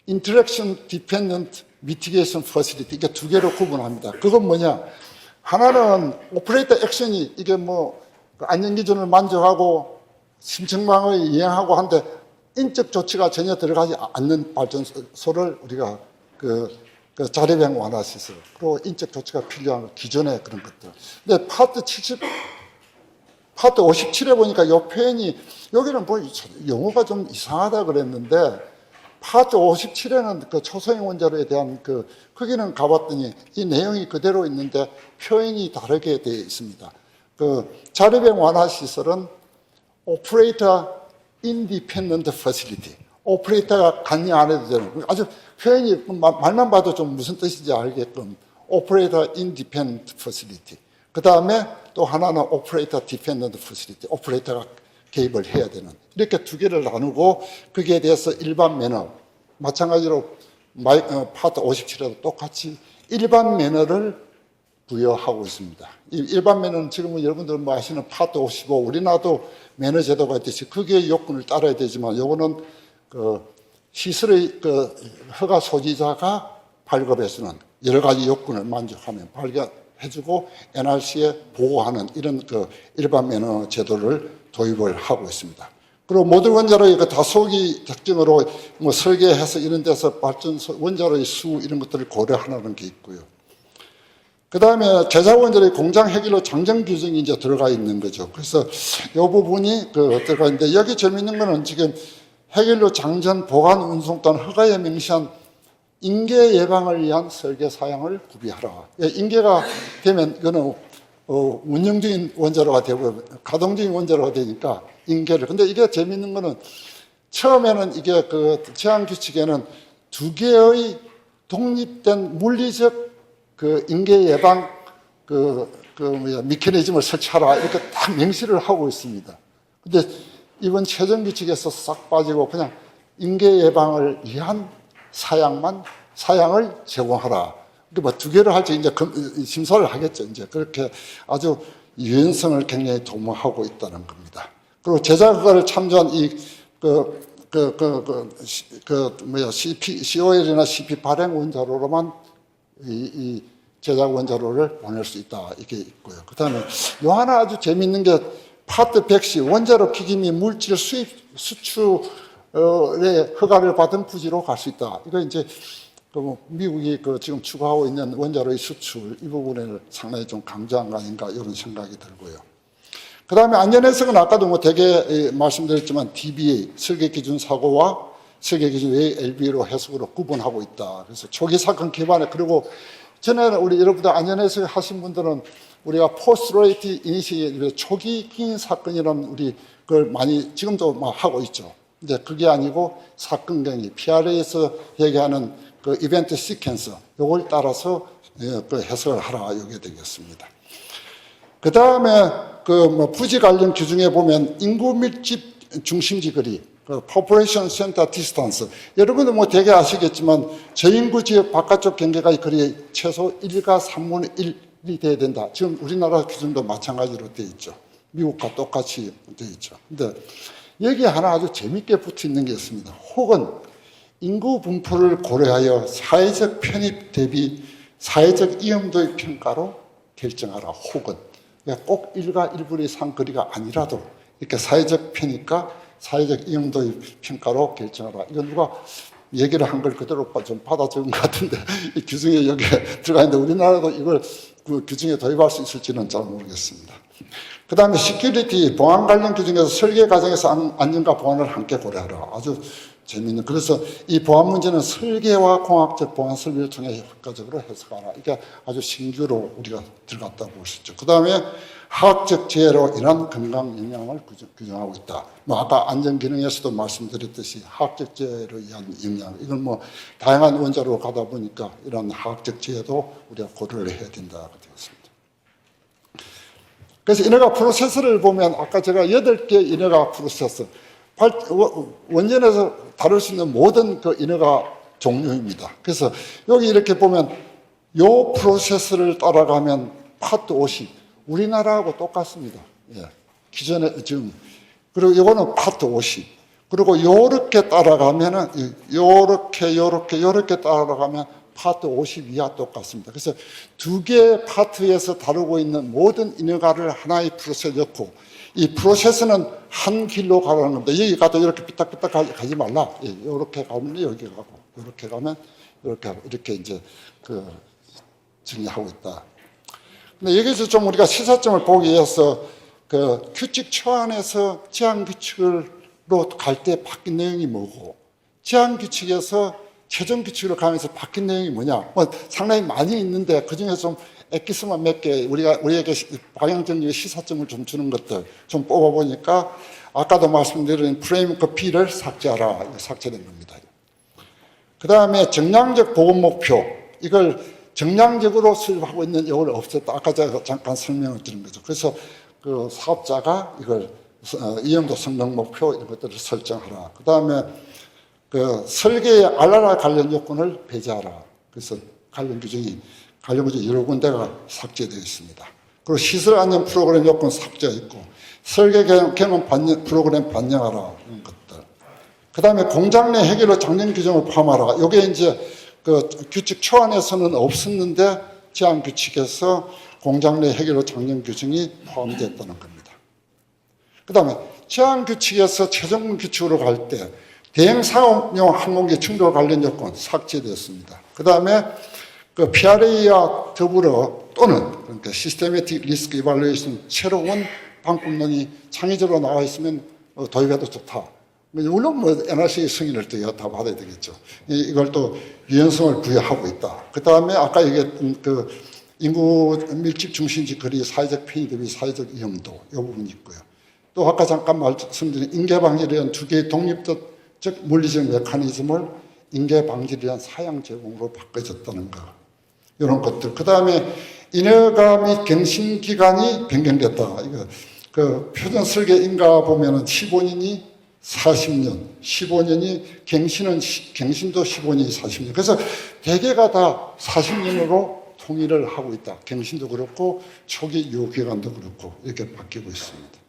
인터랙션 디펜던트 미티게이션 퍼실리티, 이게 2개로 구분합니다. 그건 뭐냐? 하나는 오퍼레이터 액션이 이게 안전기준을 만족하고 심층방을 이행하고 한데 인적 조치가 전혀 들어가지 않는 발전소를 우리가 자립형 완화 시설, 그리고 인적 조치가 필요한 기존의 그런 것들. 근데 파트 57에 보니까 이 표현이, 여기는 영어가 좀 이상하다 그랬는데, 파트 57에는 그 초소형 원자로에 대한 거기는 가봤더니 이 내용이 그대로 있는데 표현이 다르게 되어 있습니다. 자립형 완화 시설은 오퍼레이터 인디펜던트 퍼실리티. 오퍼레이터가 관여 안 해도 되는, 아주 표현이 말만 봐도 좀 무슨 뜻인지 알게끔 오퍼레이터 인디펜던트 퍼실리티. 그 다음에 또 하나는 오퍼레이터 디펜던트 퍼실리티. 오퍼레이터가 개입을 해야 되는, 이렇게 두 개를 나누고 거기에 대해서 일반 매너, 마찬가지로 파트 57에도 똑같이 일반 매너를 부여하고 있습니다. 이 일반 매너는 지금 여러분들 뭐 아시는 파트 55, 우리나라도 매너 제도가 있듯이 거기에 요건을 따라야 되지만 요거는 시설의 허가 소지자가 발급해서는 여러 가지 요건을 만족하면 발급해주고 NRC에 보고하는 이런 일반 매너 제도를 도입을 하고 있습니다. 그리고 모든 원자로의 다소기 특징으로 뭐 설계해서 이런 데서 발전소 원자로의 수 이런 것들을 고려하는 게 있고요. 그 다음에 제작 원자로의 공장 해결로 장정 규정이 이제 들어가 있는 거죠. 그래서 이 부분이 들어가 있는데, 여기 재미있는 거는 지금 해결로 장전, 보관, 운송 또는 허가에 명시한 인계 예방을 위한 설계 사양을 구비하라. 인계가 되면 이거는 운영적인 원자로가 되고 가동적인 원자로가 되니까 인계를. 근데 이게 재미있는 거는 처음에는 이게 제한 규칙에는 두 개의 독립된 물리적 인계 예방 미케니즘을 설치하라 이렇게 딱 명시를 하고 있습니다. 근데 이번 최종 규칙에서 싹 빠지고 그냥 인계 예방을 위한 사양을 제공하라. 뭐 두 개를 할지 이제 심사를 하겠죠. 이제 그렇게 아주 유연성을 굉장히 도모하고 있다는 겁니다. 그리고 제작 허가를 참조한 COL이나 CP 발행 원자로로만 이 제작 원자로를 보낼 수 있다. 이게 있고요. 그 다음에 요 하나 아주 재밌는 게 파트 110 원자로 기기 및 물질 수입 수출의 허가를 받은 부지로 갈 수 있다. 이거 이제 미국이 지금 추구하고 있는 원자로의 수출 이 부분을 상당히 좀 강조한 거 아닌가 이런 생각이 들고요. 그 다음에 안전해석은 아까도 뭐 되게 말씀드렸지만 DBA 설계기준 사고와 설계기준 외의 LB로 해석으로 구분하고 있다. 그래서 초기 사건 기반에, 그리고 전에 우리 여러분들 안전해석 하신 분들은 우리가 포스트레이트 이니시에이티브 초기 기인 사건이라는 우리 그걸 많이 지금도 막 하고 있죠. 이제 그게 아니고 사건 경위 PRA에서 얘기하는 이벤트 시퀀서 요걸 따라서 해석을 하라 이게 되겠습니다. 그 다음에 부지 관련 규정에 보면 인구 밀집 중심지 거리, population center distance. 여러분들 뭐 되게 아시겠지만 저인구 지역 바깥쪽 경계가 거리 최소 1가 3분의 1이 돼야 된다. 지금 우리나라 기준도 마찬가지로 되어 있죠. 미국과 똑같이 되어 있죠. 근데 여기 하나 아주 재밌게 붙어 있는 게 있습니다. 혹은 인구 분포를 고려하여 사회적 편입 대비 사회적 이용도의 평가로 결정하라. 혹은 꼭 1과 1분의 3 거리가 아니라도 이렇게 사회적 편입과 사회적 이용도의 평가로 결정하라. 이건 누가 얘기를 한 걸 그대로 좀 받아 적은 것 같은데 이 규정에 여기에 들어가 있는데 우리나라도 이걸 규정에 도입할 수 있을지는 잘 모르겠습니다. 그 다음에 시큐리티, 보안 관련 규정에서 설계 과정에서 안전과 보안을 함께 고려하라. 아주 재미있는. 그래서 이 보안 문제는 설계와 공학적 보안 설비를 통해 효과적으로 해석하라. 이게 아주 신규로 우리가 들어갔다 볼 수 있죠. 그 다음에 화학적 재해로 인한 건강 영향을 규정하고 있다. 뭐 아까 안전 기능에서도 말씀드렸듯이 화학적 재해로 의한 영향, 이건 뭐 다양한 원자로 가다 보니까 이런 화학적 재해도 우리가 고려를 해야 된다고 되었습니다. 그래서 인허가 프로세스를 보면 아까 제가 8개 인허가 프로세스, 원전에서 다룰 수 있는 모든 인허가 종류입니다. 그래서 여기 이렇게 보면 요 프로세스를 따라가면 파트 50, 우리나라하고 똑같습니다. 예. 기존에 지금, 그리고 이거는 파트 50. 그리고 요렇게 따라가면은, 요렇게 따라가면 파트 52와 똑같습니다. 그래서 두 개의 파트에서 다루고 있는 모든 인허가를 하나의 프로세스에 넣고, 이 프로세스는 한 길로 가라는 겁니다. 여기 가도 이렇게 삐딱삐딱 가지 말라. 예, 이렇게 가면 여기 가고, 이렇게 가면 이렇게 하고, 이렇게 이제 정리하고 있다. 근데 여기서 좀 우리가 시사점을 보기 위해서 규칙 초안에서 제한 규칙으로 갈 때 바뀐 내용이 뭐고, 제한 규칙에서 최종 규칙으로 가면서 바뀐 내용이 뭐냐? 뭐 상당히 많이 있는데 그 중에 좀 엑기스만 몇 개 우리에게 방향 정리의 시사점을 좀 주는 것들 좀 뽑아보니까 아까도 말씀드린 프레임워크 B를 삭제하라. 이거 삭제된 겁니다. 그 다음에 정량적 보건 목표 이걸 정량적으로 수립하고 있는 이걸 없앴다. 아까 제가 잠깐 설명을 드린 거죠. 그래서 그 사업자가 이걸 이용도 성능 목표 이런 것들을 설정하라. 그 다음에 그 설계의 알라라 관련 요건을 배제하라. 그래서 관련 규정이 여러 군데가 삭제되어 있습니다. 그리고 시설 안전 프로그램 요건 삭제가 있고 설계 경험 프로그램 반영하라 이런 것들. 그 다음에 공장 내 해결로 장년 규정을 포함하라. 이게 이제 그 규칙 초안에서는 없었는데 제한 규칙에서 공장 내 해결로 장년 규정이 포함됐다는 겁니다. 그 다음에 제한 규칙에서 최종 규칙으로 갈 때 대행 상업용 항공기 충돌 관련 요건 삭제되었습니다. 그 다음에 그 PRA와 더불어 또는 그러니까 시스테매틱 리스크 이발루에이션 새로운 방법론이 창의적으로 나와 있으면 도입해도 좋다. 물론 뭐 NRC의 승인을 또 다 받아야 되겠죠. 이걸 또 유연성을 부여하고 있다. 그 다음에 아까 얘기했던 그 인구 밀집 중심지 거리 사회적 편의 대비 사회적 위험도 이 부분이 있고요. 또 아까 잠깐 말씀드린 인계방지를 두 개의 독립적 물리적 메커니즘을 인계방지를 위한 사양 제공으로 바꿔졌다는 거. 이런 것들. 그 다음에 인허가 및 갱신 기간이 변경됐다. 이거 그 표준 설계 인가 보면은 15년이 40년, 15년이 갱신도 15년이 40년. 그래서 대개가 다 40년으로 통일을 하고 있다. 갱신도 그렇고 초기 유효기간도 그렇고 이렇게 바뀌고 있습니다.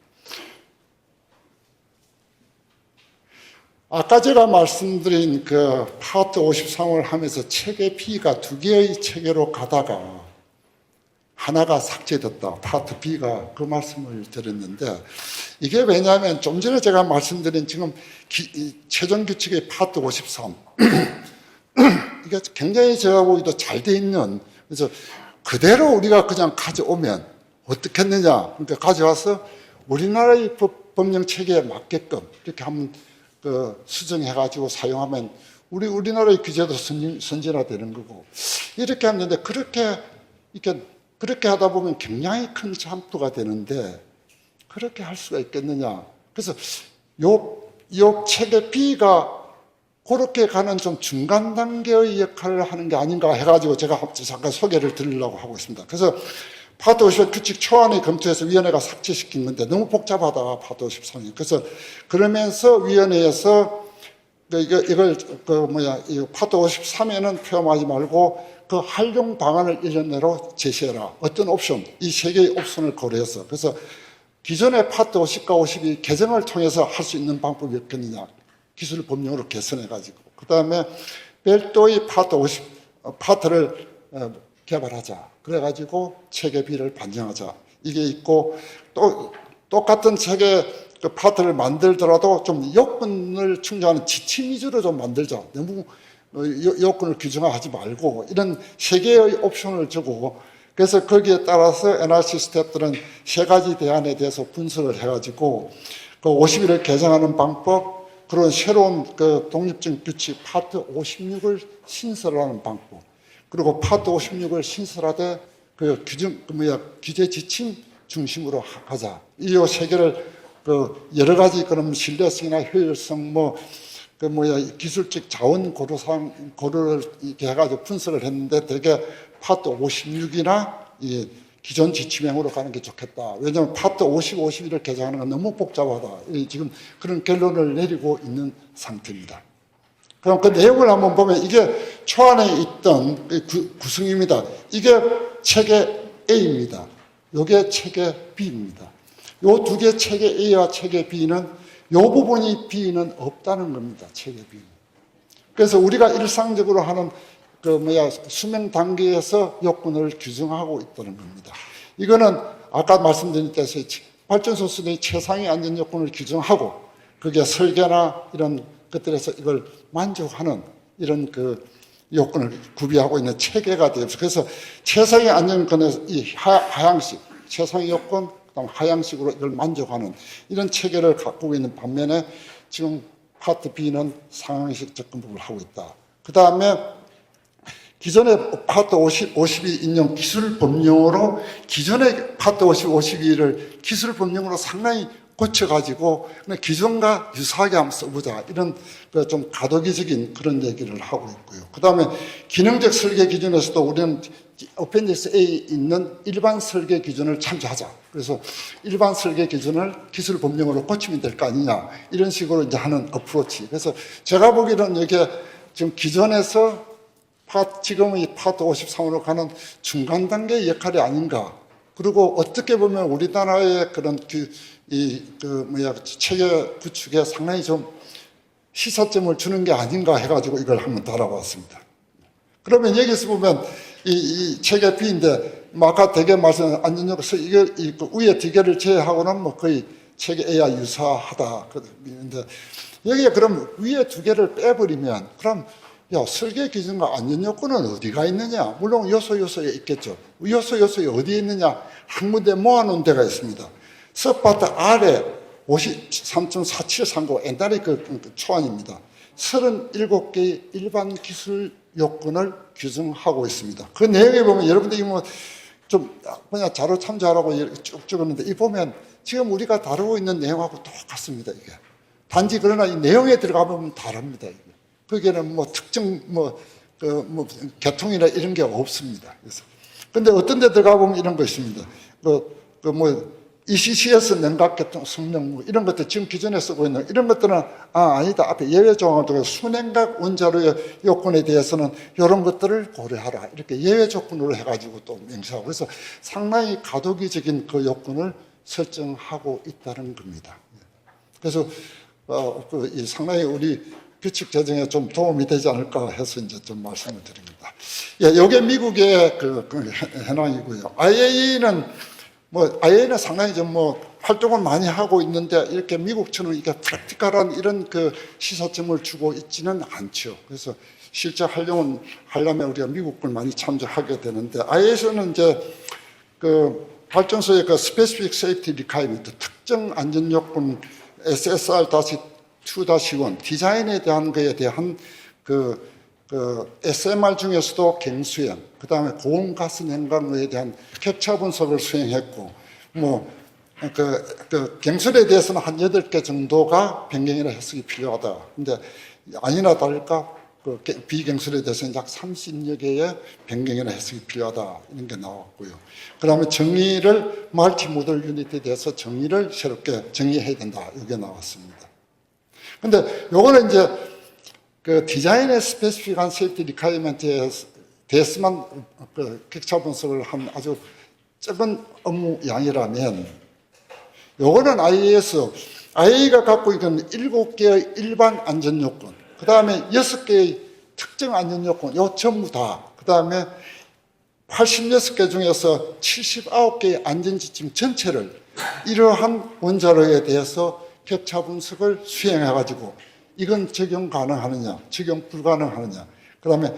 아까 제가 말씀드린 그 파트 53을 하면서 체계 B가 두 개의 체계로 가다가 하나가 삭제됐다. 파트 B가 그 말씀을 드렸는데 이게 왜냐하면 좀 전에 제가 말씀드린 지금 최종 규칙의 파트 53 이게 굉장히 제가 보기도 잘 돼 있는 그래서 그대로 우리가 그냥 가져오면 어떻겠느냐. 그러니까 가져와서 우리나라의 법령 체계에 맞게끔 이렇게 한번 그 수정해가지고 사용하면 우리나라의 규제도 선진화되는 거고 이렇게 하는데 그렇게 하다 보면 굉장히 큰 잠프가 되는데 그렇게 할 수가 있겠느냐. 그래서 요 체계 B가 그렇게 가는 좀 중간 단계의 역할을 하는 게 아닌가 해가지고 제가 잠깐 소개를 드리려고 하고 있습니다. 그래서 파트 50 규칙 초안을 검토해서 위원회가 삭제시킨 건데 너무 복잡하다 파트 53이. 그래서 그러면서 위원회에서 이걸 이 파트 53에는 포함하지 말고 그 활용 방안을 1년 내로 제시해라. 어떤 옵션, 이 세 개의 옵션을 고려해서. 그래서 기존의 파트 50과 52 개정을 통해서 할 수 있는 방법이 없겠느냐. 기술 법령으로 개선해가지고. 그 다음에 별도의 파트 50, 파트를 개발하자. 그래가지고 체계 B를 반영하자. 이게 있고, 또 똑같은 체계 그 파트를 만들더라도 좀 요건을 충족하는 지침 위주로 좀 만들자. 너무 요건을 규정하지 말고 이런 세 개의 옵션을 주고 그래서 거기에 따라서 NRC 스태프들은 세 가지 대안에 대해서 분석을 해가지고 그 50일을 개정하는 방법 그런 새로운 그 독립적 규칙 파트 56을 신설하는 방법 그리고 파트 56을 신설하되 그 규제 지침 중심으로 하자. 이 세 개를 그 여러 가지 그런 신뢰성이나 효율성 기술적 자원 고려를 이렇게 해가지고 분석을 했는데 되게 파트 56이나 이 기존 지침형으로 가는 게 좋겠다. 왜냐하면 파트 50, 51을 개정하는 건 너무 복잡하다. 지금 그런 결론을 내리고 있는 상태입니다. 그럼 그 내용을 한번 보면 이게 초안에 있던 구성입니다. 이게 체계 A입니다. 이게 체계 B입니다. 요 두 개 체계 A와 체계 B는 요 부분이 B는 없다는 겁니다. 체계 B는. 그래서 우리가 일상적으로 하는 수명 단계에서 요건을 규정하고 있다는 겁니다. 이거는 아까 말씀드린 때서 발전소 수의 최상위 안전 요건을 규정하고 그게 설계나 이런 것들에서 이걸 만족하는 이런 그 요건을 구비하고 있는 체계가 되어서 그래서 최상위 안전 요건에서 이 하향식 최상위 요건 그다음 하향식으로 이걸 만족하는 이런 체계를 갖고 있는 반면에 지금 파트 B는 상황식 접근법을 하고 있다. 그 다음에 기존의 파트 52 인용 기술 법령으로 기존의 파트 52를 기술 법령으로 상당히 고쳐가지고 기존과 유사하게 한번 써보자 이런 좀 가도기적인 그런 얘기를 하고 있고요. 그 다음에 기능적 설계 기준에서도 우리는 어펜디스 A에 있는 일반 설계 기준을 참조하자. 그래서 일반 설계 기준을 기술 법령으로 고치면 될 거 아니냐 이런 식으로 이제 하는 어프로치. 그래서 제가 보기에는 이게 지금 기존에서 지금의 파트 53으로 가는 중간 단계의 역할이 아닌가. 그리고 어떻게 보면 우리나라의 그런 체계 구축에 상당히 좀 시사점을 주는 게 아닌가 해가지고 이걸 한번 달아봤습니다. 그러면 여기서 보면 이 체계 B인데, 아까 대개 말씀한 안전역에서 이게 위에 두 개를 제외하고는 뭐 거의 체계 A와 유사하다. 그런데 여기에 그럼 위에 두 개를 빼버리면 그럼 설계 기준과 안전 요건은 어디가 있느냐? 물론 요소에 있겠죠. 요소에 어디에 있느냐? 한 군데 모아놓은 데가 있습니다. 서파트 아래 53.4739 옛날에 그 초안입니다. 37개의 일반 기술 요건을 규정하고 있습니다. 그 내용에 보면 여러분들이 좀 그냥 자료 참조하라고 쭉 적었는데 이 보면 지금 우리가 다루고 있는 내용하고 똑같습니다. 이게 단지 그러나 이 내용에 들어가 보면 다릅니다. 이게. 거기에는 특정 계통이나 이런 게 없습니다. 그래서 근데 어떤 데 들어가 보면 이런 거 있습니다. ECCS 냉각계통 성능 이런 것들 지금 기존에 쓰고 있는 이런 것들은 아니다. 앞에 예외 조항을 두고 수냉각 원자로의 요건에 대해서는 이런 것들을 고려하라. 이렇게 예외 조건으로 해가지고 또 명시하고 그래서 상당히 가도기적인 그 요건을 설정하고 있다는 겁니다. 그래서 상당히 우리 규칙 제정에 좀 도움이 되지 않을까 해서 이제 좀 말씀을 드립니다. 예, 이게 미국의 그 현황이고요. IAEA는 상당히 좀 활동을 많이 하고 있는데 이렇게 미국처럼 이게 프랙티컬한 이런 그 시사점을 주고 있지는 않죠. 그래서 실제 하려면 우리가 미국 걸 많이 참조하게 되는데 IAEA는 이제 그 발전소의 그 Specific Safety Requirement 특정 안전 요건 SSR-2-1 디자인에 대한 거에 대한 그 SMR 중에서도 갱수형, 그 다음에 고온가스 냉각로에 대한 캡처 분석을 수행했고, 갱술에 대해서는 한 8개 정도가 변경이나 해석이 필요하다. 근데 아니나 다를까, 비갱술에 대해서는 약 30여 개의 변경이나 해석이 필요하다. 이런 게 나왔고요. 그 다음에 정의를, 멀티 모델 유닛에 대해서 정의를 새롭게 정의해야 된다. 이게 나왔습니다. 근데 요거는 이제 그 디자인의 스페시픽한 세이프티 리콰이먼트에 대해서만 격차 분석을 한 아주 적은 업무 양이라면 요거는 IAEA가 갖고 있는 7개의 일반 안전 요건, 그 다음에 6개의 특정 안전 요건, 요 전부 다, 그 다음에 86개 중에서 79개의 안전 지침 전체를 이러한 원자로에 대해서 격차 분석을 수행해가지고 이건 적용 가능하느냐, 적용 불가능하느냐, 그 다음에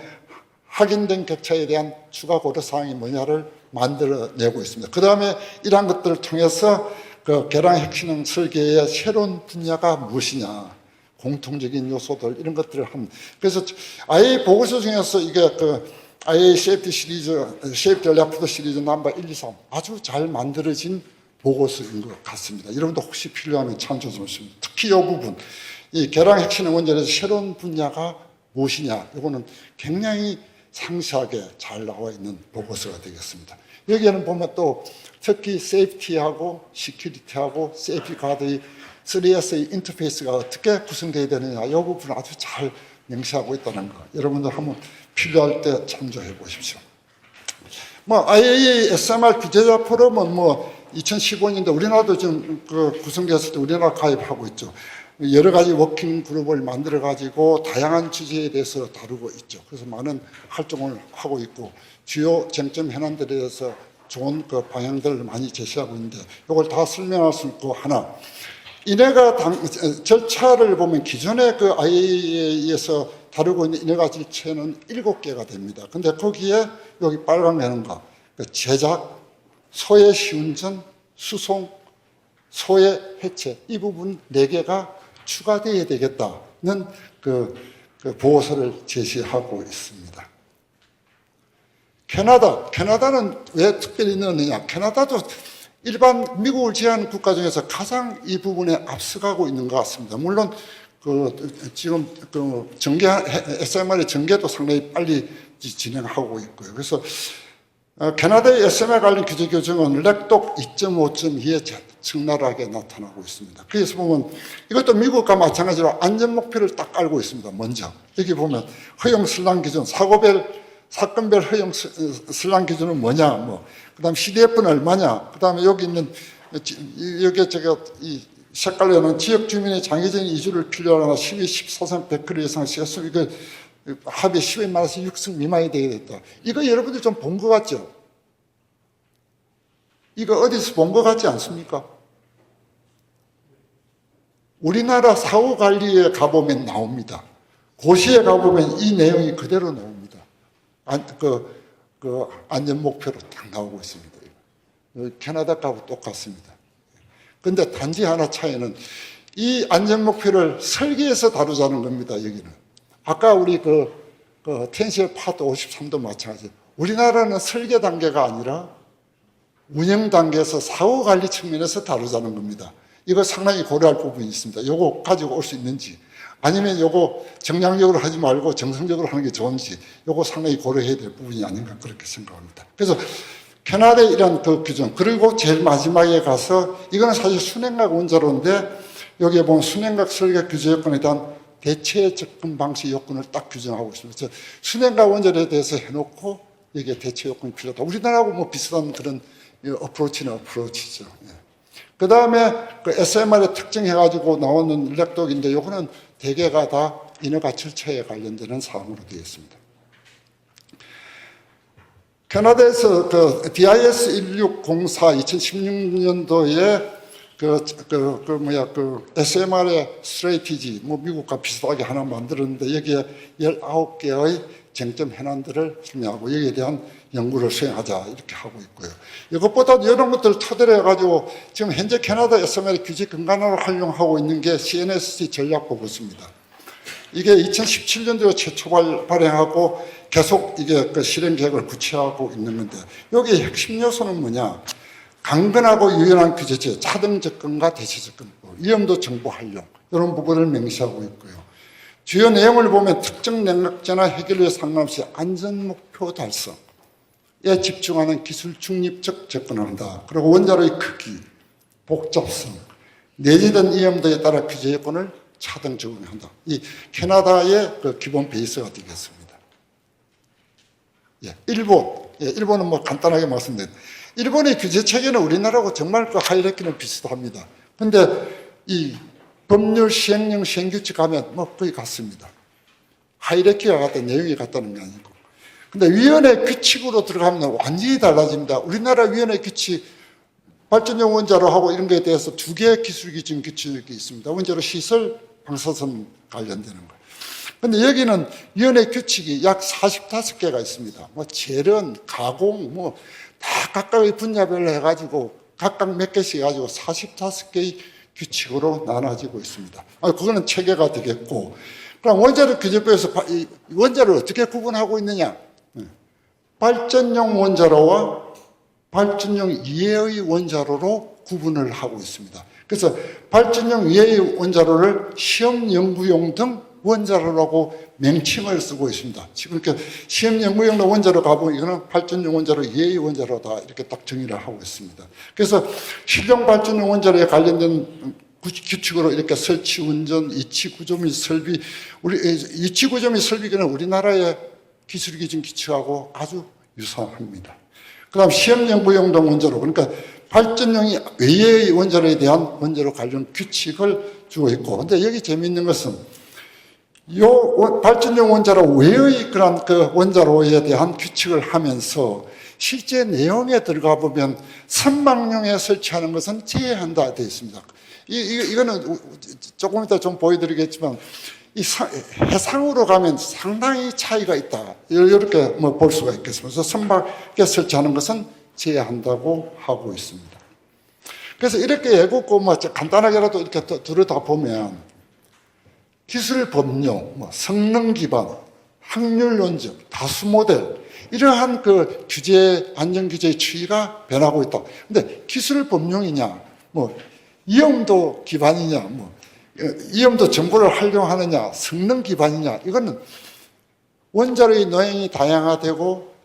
확인된 격차에 대한 추가 고려사항이 뭐냐를 만들어내고 있습니다. 그 다음에 이러한 것들을 통해서 그 계량 핵심형 설계의 새로운 분야가 무엇이냐, 공통적인 요소들, 이런 것들을 그래서 IA 보고서 중에서 이게 그 IA 세이프티 시리즈, 세이프티 레포트 시리즈 넘버 1, 2, 3 아주 잘 만들어진 보고서인 것 같습니다. 여러분도 혹시 필요하면 참조 좀 하시면. 특히 이 부분, 이 계량 핵심 원전에서 새로운 분야가 무엇이냐, 이거는 굉장히 상세하게 잘 나와 있는 보고서가 되겠습니다. 여기에는 보면 또 특히 세이프티하고 시큐리티하고 세이프티 가드의 3S의 인터페이스가 어떻게 구성되어야 되느냐, 이 부분을 아주 잘 명시하고 있다는 거, 여러분들 한번 필요할 때 참조해 보십시오. IAEA SMR 규제자 포럼은 2015년도 우리나라도 지금 구성되었을 때 우리나라 가입하고 있죠. 여러 가지 워킹 그룹을 만들어 가지고 다양한 주제에 대해서 다루고 있죠. 그래서 많은 활동을 하고 있고 주요 쟁점 현안들에 대해서 좋은 그 방향들을 많이 제시하고 있는데 이걸 다 설명할 수 있고 하나, 인해가 절차를 보면 기존의 그 IAEA에서 다루고 있는 인해가 절차는 7개가 됩니다. 근데 거기에 여기 빨간 게는가, 제작, 소해 시운전, 수송, 소해 해체, 이 부분 4개가 추가되어야 되겠다. 그 보고서를 제시하고 있습니다. 캐나다는 왜 특별히 넣느냐? 캐나다도 일반 미국을 제외한 국가 중에서 가장 이 부분에 앞서가고 있는 것 같습니다. 물론 지금 SMR의 전개도 상당히 빨리 진행하고 있고요. 그래서 캐나다의 SMR 관련 규제 규정은 렉독 2.5.2에 적나라하게 나타나고 있습니다. 그래서 보면 이것도 미국과 마찬가지로 안전 목표를 딱 알고 있습니다. 먼저 여기 보면 허용 슬랑 기준, 사건별 허용 슬랑 기준은 뭐냐, 그다음 CDF는 얼마냐, 그다음에 여기 있는 여기 이 색깔로는 지역 주민의 장기적인 이주를 필요로 하나 12, 14선 100km 이상 시했으면 이거 합의 10에 말해서 6승 미만이 되게 됐다. 이거 여러분들 좀 본 것 같죠? 이거 어디서 본 것 같지 않습니까? 우리나라 사후관리에 가보면 나옵니다. 고시에 가보면 이 내용이 그대로 나옵니다. 안전목표로 딱 나오고 있습니다. 캐나다하고 똑같습니다. 근데 단지 하나 차이는 이 안전목표를 설계해서 다루자는 겁니다, 여기는. 아까 우리 텐시얼 파트 53도 마찬가지예요. 우리나라는 설계 단계가 아니라 운영 단계에서 사후 관리 측면에서 다루자는 겁니다. 이거 상당히 고려할 부분이 있습니다. 이거 가지고 올 수 있는지, 아니면 이거 정량적으로 하지 말고 정성적으로 하는 게 좋은지, 이거 상당히 고려해야 될 부분이 아닌가 그렇게 생각합니다. 그래서 캐나다의 이런 규정, 그리고 제일 마지막에 가서 이거는 사실 순행각 원자로인데 여기에 보면 순행각 설계 규제 요건에 대한 대체 접근 방식 요건을 딱 규정하고 있습니다. 그래서 순행각 원자로에 대해서 해놓고 여기에 대체 요건이 필요하다. 우리나라하고 비슷한 그런 어프로치죠. 그 다음에 SMR에 특정해가지고 나오는 렉독인데 요거는 대개가 다 인허가 절차에 관련되는 사항으로 되어 있습니다. 캐나다에서 DIS 1604 2016년도에 SMR의 스트레이티지, 미국과 비슷하게 하나 만들었는데 여기에 19개의 쟁점 현안들을 설명하고 여기에 대한 연구를 수행하자 이렇게 하고 있고요. 이것보다 이런 것들을 토대로 해가지고 지금 현재 캐나다 SMR 규제 근간으로 활용하고 있는 게 CNSC 전략보고서입니다. 이게 2017년도에 최초 발행하고 계속 이게 실행 계획을 구체화하고 있는 건데 여기 핵심 요소는 뭐냐? 강건하고 유연한 규제체, 차등 접근과 대체 접근법, 위험도 정보 활용 이런 부분을 명시하고 있고요. 주요 내용을 보면 특정 냉각제나 해결에 상관없이 안전 목표 달성에 집중하는 기술 중립적 접근을 한다. 그리고 원자로의 크기, 복잡성, 내재된 위험도에 따라 규제 요건을 차등 적용한다. 이 캐나다의 기본 베이스가 되겠습니다. 일본은 간단하게 말씀드립니다. 일본의 규제 체계는 우리나라하고 정말 하이라키는 비슷합니다. 근데 이 법률 시행령 시행규칙 하면 거의 같습니다. 하이라키가 같다, 내용이 같다는 게 아니고. 근데 위원회 규칙으로 들어가면 완전히 달라집니다. 우리나라 위원회 규칙, 발전용 원자로하고 이런 거에 대해서 두 개의 기술 기준 규칙이 있습니다. 원자로 시설, 방사선 관련되는 거. 근데 여기는 위원회 규칙이 약 45개가 있습니다. 재련, 가공, 다 각각의 분야별로 해가지고 각각 몇 개씩 해가지고 45개의 규칙으로 나눠지고 있습니다. 그거는 체계가 되겠고, 그럼 원자로 규제법에서 원자를 어떻게 구분하고 있느냐? 발전용 원자로와 발전용 이외의 원자로로 구분을 하고 있습니다. 그래서 발전용 이외의 원자로를 시험 연구용 등 원자로라고 명칭을 쓰고 있습니다. 지금 이렇게 시험 연구용 원자로 가보면 이거는 발전용 원자로 이외의 원자로다 이렇게 딱 정의를 하고 있습니다. 그래서 실용 발전용 원자로에 관련된 규칙으로 이렇게 설치, 운전, 이치 구조 및 설비, 이치 구조 및 설비는 우리나라의 기술 기준 규칙하고 아주 유사합니다. 그 다음 시험 연구용 등 원자로, 그러니까 발전용이 외의 원자로에 대한 원자로 관련 규칙을 주고 있고, 근데 여기 재미있는 것은 요 발전용 원자로 외의 그런 원자로에 대한 규칙을 하면서 실제 내용에 들어가 보면 선박용에 설치하는 것은 제외한다 되어 있습니다. 이거는 조금 이따 좀 보여드리겠지만 이 해상으로 가면 상당히 차이가 있다. 이렇게 볼 수가 있겠습니다. 그래서 선박에 설치하는 것은 제외한다고 하고 있습니다. 그래서 이렇게 애국고 간단하게라도 이렇게 들여다보면 기술 법령, 뭐 성능 기반, 확률 논증, 다수 모델 이러한 그 규제 안전 규제의 추이가 변하고 있다. 근데 기술 법령이냐, 뭐 위험도 기반이냐, 뭐 위험도 정보를 활용하느냐, 성능 기반이냐 이거는 원자로의 노형이 다양화되고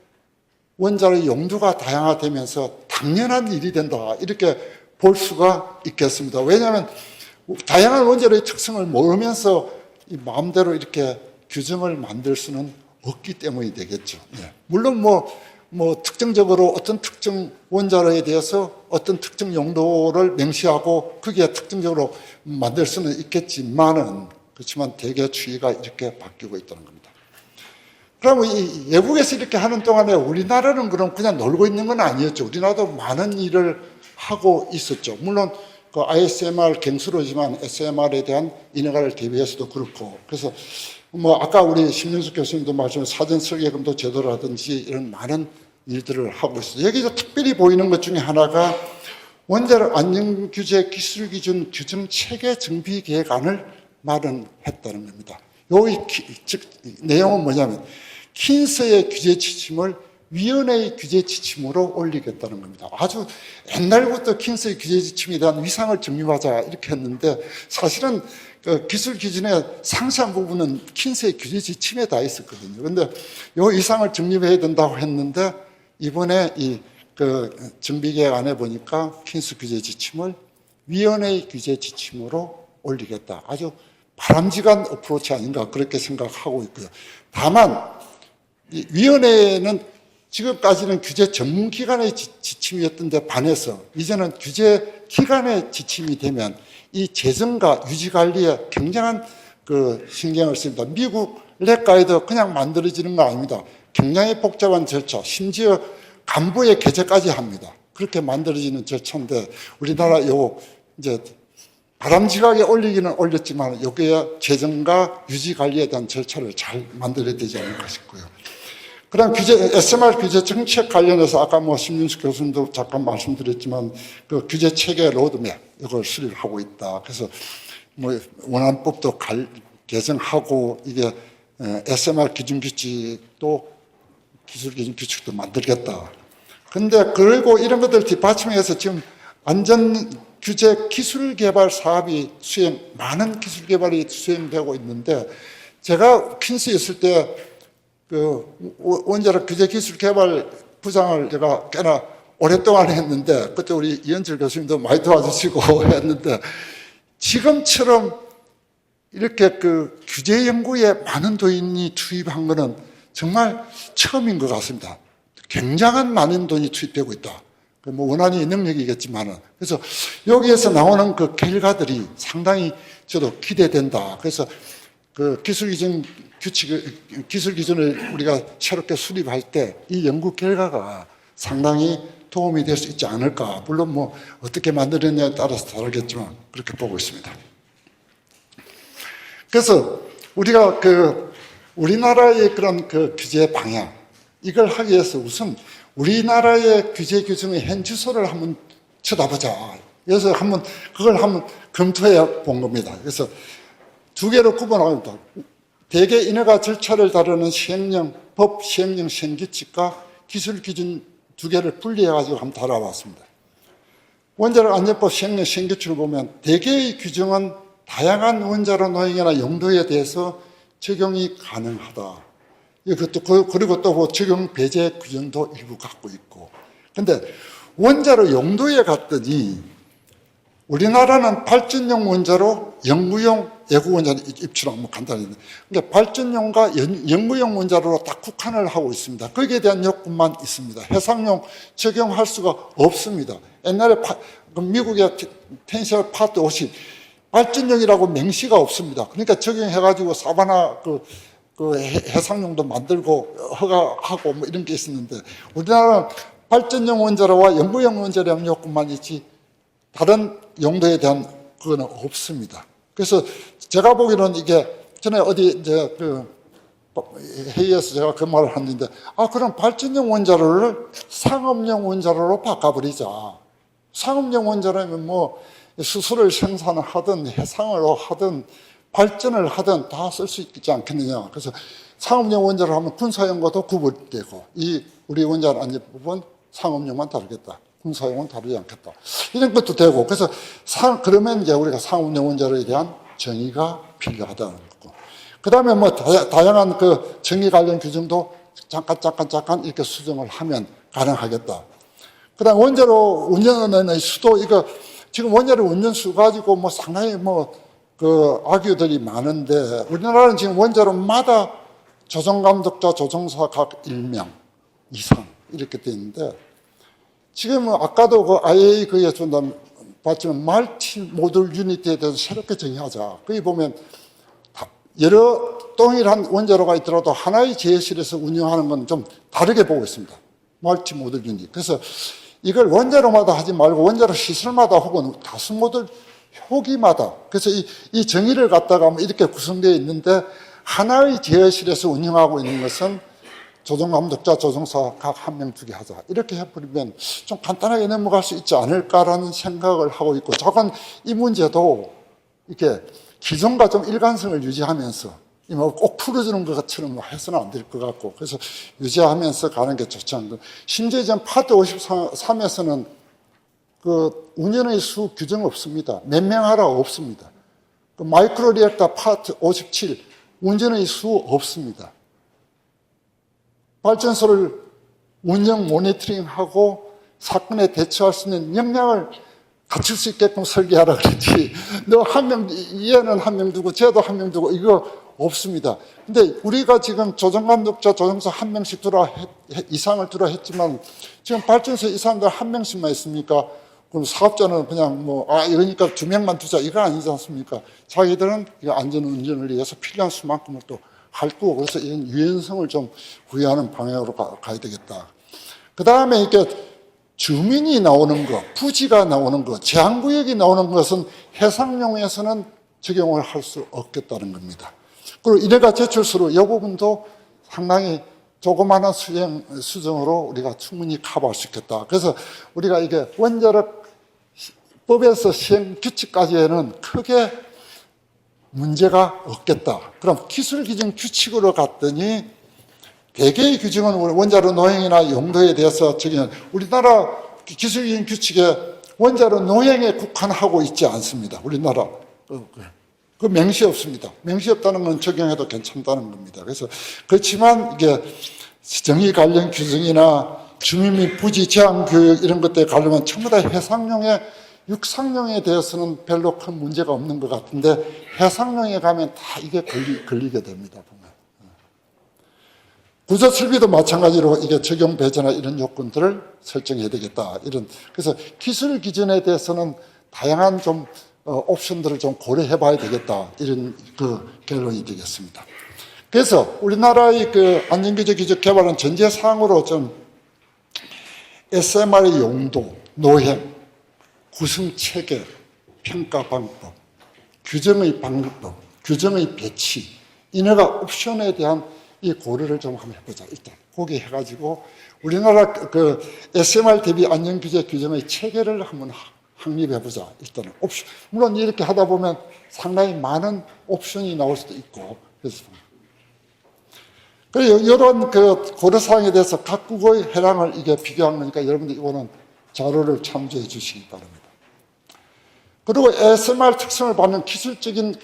원자로의 용도가 다양화되면서 당연한 일이 된다 이렇게 볼 수가 있겠습니다. 왜냐하면 다양한 원자로의 특성을 모르면서 마음대로 이렇게 규정을 만들 수는 없기 때문이 되겠죠. 물론 뭐 특정적으로 어떤 특정 원자로에 대해서 어떤 특정 용도를 명시하고 그게 특정적으로 만들 수는 있겠지만은 그렇지만 대개 추이가 이렇게 바뀌고 있다는 겁니다. 그러면 이 외국에서 이렇게 하는 동안에 우리나라는 그럼 그냥 놀고 있는 건 아니었죠. 우리나라도 많은 일을 하고 있었죠. 물론 그 ISMR 경수로지만 SMR에 대한 인허가를 대비해서도 그렇고 그래서 뭐 아까 우리 심윤숙 교수님도 말씀 사전 설계금도 제도라든지 이런 많은 일들을 하고 있어요. 여기서 특별히 보이는 것 중에 하나가 원자로 안전규제 기술기준 규정 체계 정비 계획안을 마련했다는 겁니다. 즉 내용은 뭐냐면 킨스의 규제 지침을 위원회의 규제 지침으로 올리겠다는 겁니다. 아주 옛날부터 킨스의 규제 지침에 대한 위상을 정립하자 이렇게 했는데 사실은 그 기술 기준의 상세한 부분은 킨스의 규제 지침에 다 있었거든요. 그런데 이 위상을 정립해야 된다고 했는데 이번에 그 정비계획 안에 보니까 킨스 규제 지침을 위원회의 규제 지침으로 올리겠다. 아주 바람직한 어프로치 아닌가 그렇게 생각하고 있고요. 다만 이 위원회는 지금까지는 규제 전문기관의 지침이었던데 반해서 이제는 규제 기관의 지침이 되면 이 재정과 유지관리에 굉장한 그 신경을 씁니다. 미국 랩 가이드 그냥 만들어지는 거 아닙니다. 굉장히 복잡한 절차, 심지어 간부의 개제까지 합니다. 그렇게 만들어지는 절차인데 우리나라 이제 바람직하게 올리기는 올렸지만 여기에 재정과 유지관리에 대한 절차를 잘 만들어야 되지 않을까 싶고요. 그다음 SMR 규제 정책 관련해서 아까 뭐 심윤숙 교수님도 잠깐 말씀드렸지만 그 규제 체계 로드맵 이걸 수립을 하고 있다. 그래서 뭐 원안법도 개정하고 이게 SMR 기준 규칙도 기술 기준 규칙도 만들겠다. 근데 그리고 이런 것들 뒷받침해서 지금 안전 규제 기술 개발 사업이 많은 기술 개발이 수행되고 있는데 제가 퀸스에 있을 때 그 원자력 규제 기술 개발 부장을 제가 꽤나 오랫동안 했는데 그때 우리 이현철 교수님도 많이 도와주시고 했는데 지금처럼 이렇게 그 규제 연구에 많은 돈이 투입한 거는 정말 처음인 것 같습니다. 굉장한 많은 돈이 투입되고 있다. 뭐 원한이 능력이겠지만은 그래서 여기에서 나오는 그 결과들이 상당히 저도 기대된다. 그래서 그 기술 기준을 우리가 새롭게 수립할 때 이 연구 결과가 상당히 도움이 될 수 있지 않을까. 물론 뭐 어떻게 만들었냐에 따라서 다르겠지만 그렇게 보고 있습니다. 그래서 우리가 우리나라의 그런 그 규제 방향 이걸 하기 위해서 우선 우리나라의 규제 규정의 현 주소를 한번 쳐다보자. 그래서 그걸 한번 검토해 본 겁니다. 그래서 두 개로 구분합니다. 대개 인허가 절차를 다루는 시행령, 법 시행령 시행규칙과 기술 기준 두 개를 분리해가지고 한번 다뤄봤습니다. 원자력 안전법 시행령 시행규칙을 보면 대개의 규정은 다양한 원자로 노형이나 용도에 대해서 적용이 가능하다. 그리고 또 적용 배제 규정도 일부 갖고 있고. 근데 원자로 용도에 갔더니 우리나라는 발전용 원자로 연구용 예구 원자로 입출하면 간단히. 그러니까 발전용과 연구용 원자로로 딱 국한을 하고 있습니다. 거기에 대한 요건만 있습니다. 해상용 적용할 수가 없습니다. 옛날에 미국의 텐셜 파트 50 발전용이라고 명시가 없습니다. 그러니까 적용해가지고 사바나 해상용도 만들고 허가하고 뭐 이런 게 있었는데 우리나라는 발전용 원자로와 연구용 원자로 요건만 있지 다른 용도에 대한 그거는 없습니다. 그래서 제가 보기로는 이게 전에 어디 이제 회의에서 제가 그 말을 했는데 그럼 발전용 원자로를 상업용 원자로로 바꿔버리자. 상업용 원자로면 뭐 수소를 생산하든 해상으로 하든 발전을 하든 다 쓸 수 있지 않겠느냐. 그래서 상업용 원자로 하면 군사용과도 구분되고, 이 우리 원자로 안전 부분 상업용만 다루겠다. 군사용은 다루지 않겠다. 이런 것도 되고, 그래서 그러면 이제 우리가 상업용 원자로에 대한 정의가 필요하다는 거고. 그 다음에 뭐 다양한 그 정의 관련 규정도 잠깐 이렇게 수정을 하면 가능하겠다. 그 다음 원자로 운전의 수도, 이거 지금 원자로 운전수 가지고 뭐 상당히 그 악유들이 많은데, 우리나라는 지금 원자로마다 조종감독자, 조종사 각 1명 이상 이렇게 돼 있는데, 지금 아까도 그 IAEA 그에 준다면 봤지만 멀티 모듈 유니티에 대해서 새롭게 정의하자. 거기 보면 여러 동일한 원자로가 있더라도 하나의 제실에서 운영하는 건 좀 다르게 보고 있습니다. 멀티 모듈 유니티. 그래서 이걸 원자로마다 하지 말고 원자로 시설마다 혹은 다수 모듈 효기마다, 그래서 이 정의를 갖다가 이렇게 구성되어 있는데, 하나의 제어실에서 운영하고 있는 것은 조종감독자, 조종사 각 1명, 2개 하자. 이렇게 해버리면 좀 간단하게 넘어갈 수 있지 않을까라는 생각을 하고 있고, 잠깐 이 문제도 이렇게 기존과 좀 일관성을 유지하면서, 꼭 풀어주는 것처럼 해서는 안 될 것 같고, 그래서 유지하면서 가는 게 좋지 않나. 심지어 이제 파트 53에서는 그 운전의 수 규정 없습니다. 몇 명 하라 없습니다. 그 마이크로 리액터 파트 57, 운전의 수 없습니다. 발전소를 운영 모니터링하고 사건에 대처할 수 있는 역량을 갖출 수 있게끔 설계하라 그랬지. 너 한 명, 얘는 한 명 두고, 쟤도 한 명 두고, 이거 없습니다. 근데 우리가 지금 조종감독자, 조종사 1명씩 이상을 두라 했지만, 지금 발전소에 이 사람들 1명씩만 있습니까? 그럼 사업자는 그냥 이러니까 2명만 두자, 이거 아니지 않습니까? 자기들은 안전 운전을 위해서 필요한 수만큼을 또 할 거고, 그래서 이런 유연성을 좀 부여하는 방향으로 가야 되겠다. 그 다음에 이렇게 주민이 나오는 거, 부지가 나오는 거, 제한구역이 나오는 것은 해상용에서는 적용을 할 수 없겠다는 겁니다. 그리고 이래가 제출서로 이 부분도 상당히 조그마한 수정으로 우리가 충분히 커버할 수 있겠다. 그래서 우리가 이게 원자력법에서 시행 규칙까지는 크게 문제가 없겠다. 그럼 기술 기준 규칙으로 갔더니 대개의 규정은 원자로 노행이나 용도에 대해서 적용, 우리나라 기술 기준 규칙에 원자로 노행에 국한하고 있지 않습니다. 우리나라. 그 명시 없습니다. 명시 없다는 건 적용해도 괜찮다는 겁니다. 그래서 그렇지만 이게 정의 관련 규정이나 주민 및 부지 제한 교육 이런 것들에 관련은 전부 다 해상용에, 육상용에 대해서는 별로 큰 문제가 없는 것 같은데, 해상용에 가면 다 이게 걸리게 됩니다. 보면. 구조 설비도 마찬가지로 이게 적용 배제나 이런 요건들을 설정해야 되겠다. 그래서 기술 기준에 대해서는 다양한 좀 옵션들을 좀 고려해 봐야 되겠다. 이런 그 결론이 되겠습니다. 그래서 우리나라의 그 안전규제 기준 개발은 전제사항으로 좀 SMR의 용도, 노행, 구성 체계, 평가 방법, 규정의 방법, 규정의 배치, 이네가 옵션에 대한 이 고려를 좀 한번 해보자. 일단 거기 해가지고 우리나라 그 SMR 대비 안전규제 규정의 체계를 한번 확립해보자. 일단은 옵션, 물론 이렇게 하다 보면 상당히 많은 옵션이 나올 수도 있고, 그래서 이런 그 고려사항에 대해서 각국의 해랑을 이게 비교한 거니까 여러분들 이거는 자료를 참조해 주시기 바랍니다. 그리고 SMR 특성을 받는 기술적인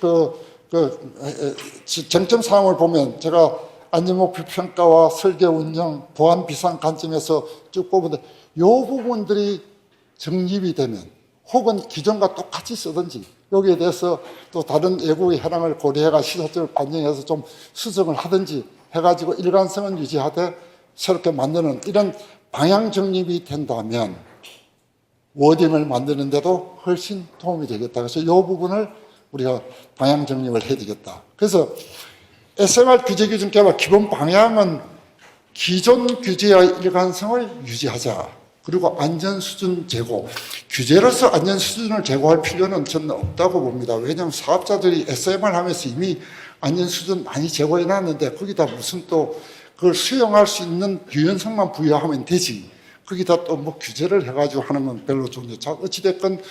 쟁점 사항을 보면, 제가 안전목표 평가와 설계 운영, 보안 비상 관점에서 쭉 보는데, 이 부분들이 정립이 되면, 혹은 기존과 똑같이 쓰든지, 여기에 대해서 또 다른 외국의 해랑을 고려해가 시사점을 반영해서 좀 수정을 하든지 해가지고 일관성은 유지하되 새롭게 만드는 이런 방향 정립이 된다면 워딩을 만드는데도 훨씬 도움이 되겠다. 그래서 이 부분을 우리가 방향 정립을 해야 되겠다. 그래서 SMR 규제 기준 개발 기본 방향은 기존 규제의 일관성을 유지하자. 그리고 안전 수준 제고. 규제로서 안전 수준을 제고할 필요는 저는 없다고 봅니다. 왜냐하면 사업자들이 SMR 하면서 이미 안전 수준 많이 제고해 놨는데 거기다 무슨 또 그걸 수용할 수 있는 유연성만 부여하면 되지. 거기다 또 뭐 규제를 해가지고 하는 건 별로 좋은데, 자, 어찌됐건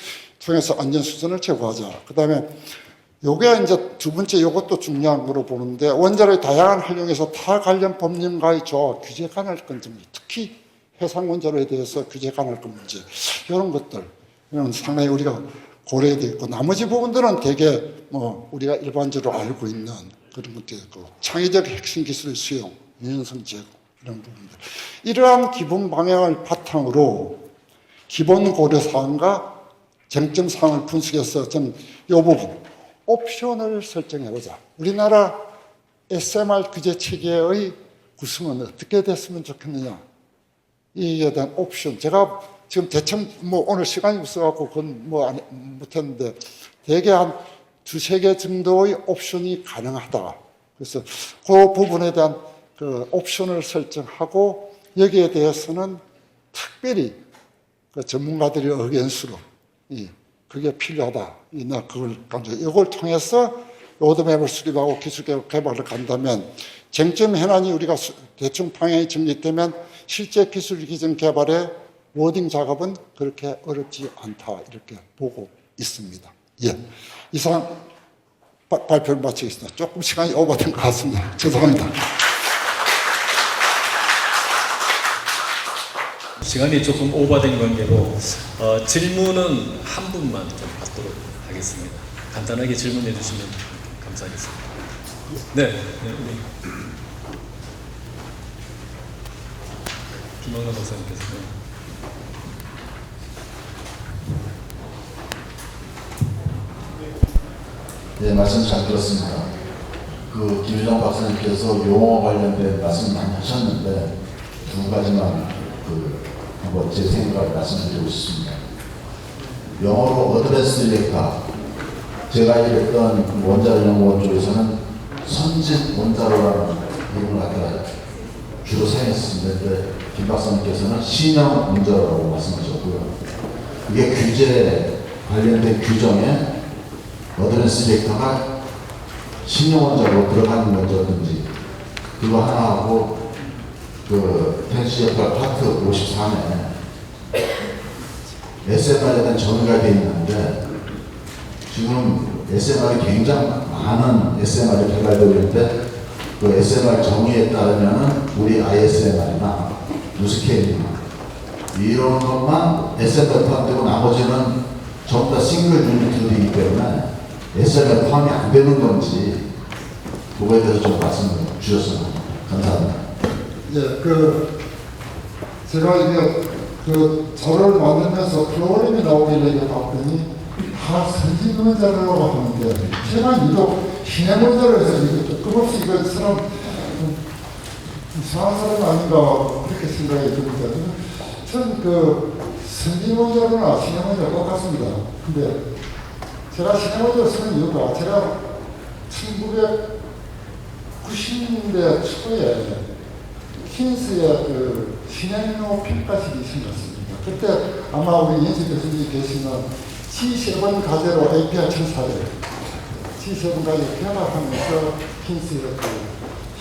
통해서 안전 수준을 제고하자. 그 다음에 요게 이제 두 번째 요것도 중요한 거로 보는데 원자를 다양한 활용에서 타 관련 법령과의 조화, 규제 관할 건지 특히 해상 원자로에 대해서 규제 관할 건 문제 이런 것들 이런 상당히 우리가 고려해야 되고 나머지 부분들은 대개 뭐 우리가 일반적으로 알고 있는 그런 것도 있고 창의적 핵심 기술 수용, 유연성 제고 이런 부분들 이러한 기본 방향을 바탕으로 기본 고려 사항과 쟁점 사항을 분석해서 좀 이 부분 옵션을 설정해보자. 우리나라 SMR 규제 체계의 구성은 어떻게 됐으면 좋겠느냐. 이에 대한 옵션. 제가 지금 대충 뭐 오늘 시간이 없어갖고 그건 뭐 못했는데 대개 한 두세 개 정도의 옵션이 가능하다. 그래서 그 부분에 대한 그 옵션을 설정하고 여기에 대해서는 특별히 그 전문가들의 의견수로 그게 필요하다. 나 그걸 이걸 통해서 로드맵을 수립하고 기술 개발을 간다면 쟁점 현안이 우리가 대충 방향이 정립되면 실제 기술 기준 개발의 워딩 작업은 그렇게 어렵지 않다 이렇게 보고 있습니다. 예, 이상 발표를 마치겠습니다. 조금 시간이 오버된 것 같습니다. 죄송합니다. 시간이 조금 오버된 관계로 질문은 한 분만 좀 받도록 하겠습니다. 간단하게 질문해 주시면 감사하겠습니다. 네, 우리 김영란 박사님께서. 네, 말씀 잘 들었습니다. 그 김유정 박사님께서 용어 관련된 말씀 많이 하셨는데 두 가지만 한번 제 생각을 말씀드리고 싶습니다. 영어로 어드밴스드 일렉트라, 제가 일했던 원자력연구원 쪽에서는 선진 원자로라는 이름을 갖다가 주로 사용했습니다. 김 박사님께서는 신형 원자로라고 말씀하셨고요. 이게 규제에 관련된 규정에 어드밴스드 일렉트라가 신형 원자로 들어가는 원자든지 그거 하나하고 텐시역과 파트 53에 SMR에 대한 정의가 되어 있는데 지금 SMR이 굉장히 많은 SMR이 개발되고 있는데 그 SMR 정의에 따르면 우리 ISMR이나 뉴스케일이나 이런 것만 SMR 포함되고 나머지는 전부 다 싱글 유니트이기 때문에 SMR 포함이 안 되는 건지 그거에 대해서 좀 말씀을 주셨으면 감사합니다. 예, 제가 이게 자료를 만들면서 프로그램이 나오길래 이거 봤더니 다 선진 원자로라고 하는데 제가 유독 신행 원자로에서 이거 끝없이 이거 사람 이상한 사람 아닌가 그렇게 생각이 듭니다. 저는 선진 원자로나 신행 원자로 똑같습니다. 근데 제가 신행 원자로 쓰는 이유가 제가 1990년대 초에 킨스의 신행로 평가실이 생겼습니다. 그때 아마 우리 연수 교수님이 계시는 G7 가제로 APR 1400, G7 가제 개발하면서 킨스의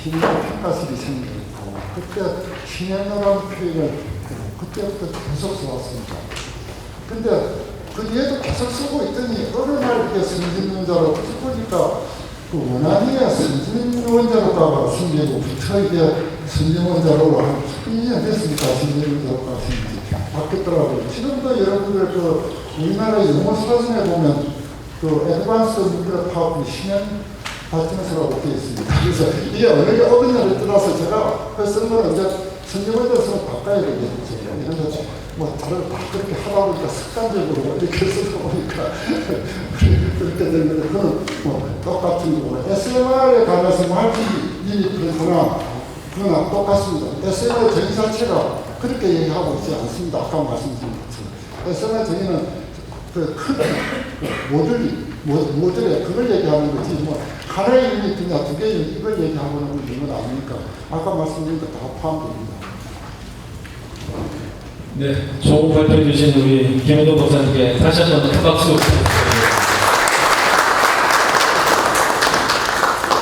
신행로 평가실이 생겼고, 그때 신행로라는 표현을 그때부터 계속 써왔습니다. 근데 그 뒤에도 계속 쓰고 있더니 어느 날 이렇게 선진원자로 보니까 원안위에 선진원자로가 생기고 부터 이게 선진원자로로 한 2년 됐으니까 선진원자로가 생기지 바뀌었더라고요. 지금도 여러분들 우리나라 영어 사전에 보면 애드반스 뉴클리어 파워 신형 발전소라고 되어 있습니다. 그래서 이게 어느 게 어긋나를 떠나서 제가 쓴 거는 이제 선진원자로 쓰면 바꿔야 되겠죠. 이런 뭐 다른 다 그렇게 하다 보니까 습관적으로 이렇게 쓰다 보니까 그렇게 되는데 그건 뭐 똑같은 거고 SMR에 관해서 말씀이 그러나 똑같습니다. SMR 정의 자체가 그렇게 얘기하고 있지 않습니다. 아까 말씀드린 것처럼 SMR 정의는 큰 모듈에 그걸 얘기하는 거지 뭐 하나의 유닛이냐 두 개의 유닛 이걸 얘기하고는 있는 건 아니니까 아까 말씀드린 거 다 포함됩니다. 네, 좋은 발표해 주신 우리 김현동 박사님께 다시 한번 큰 박수.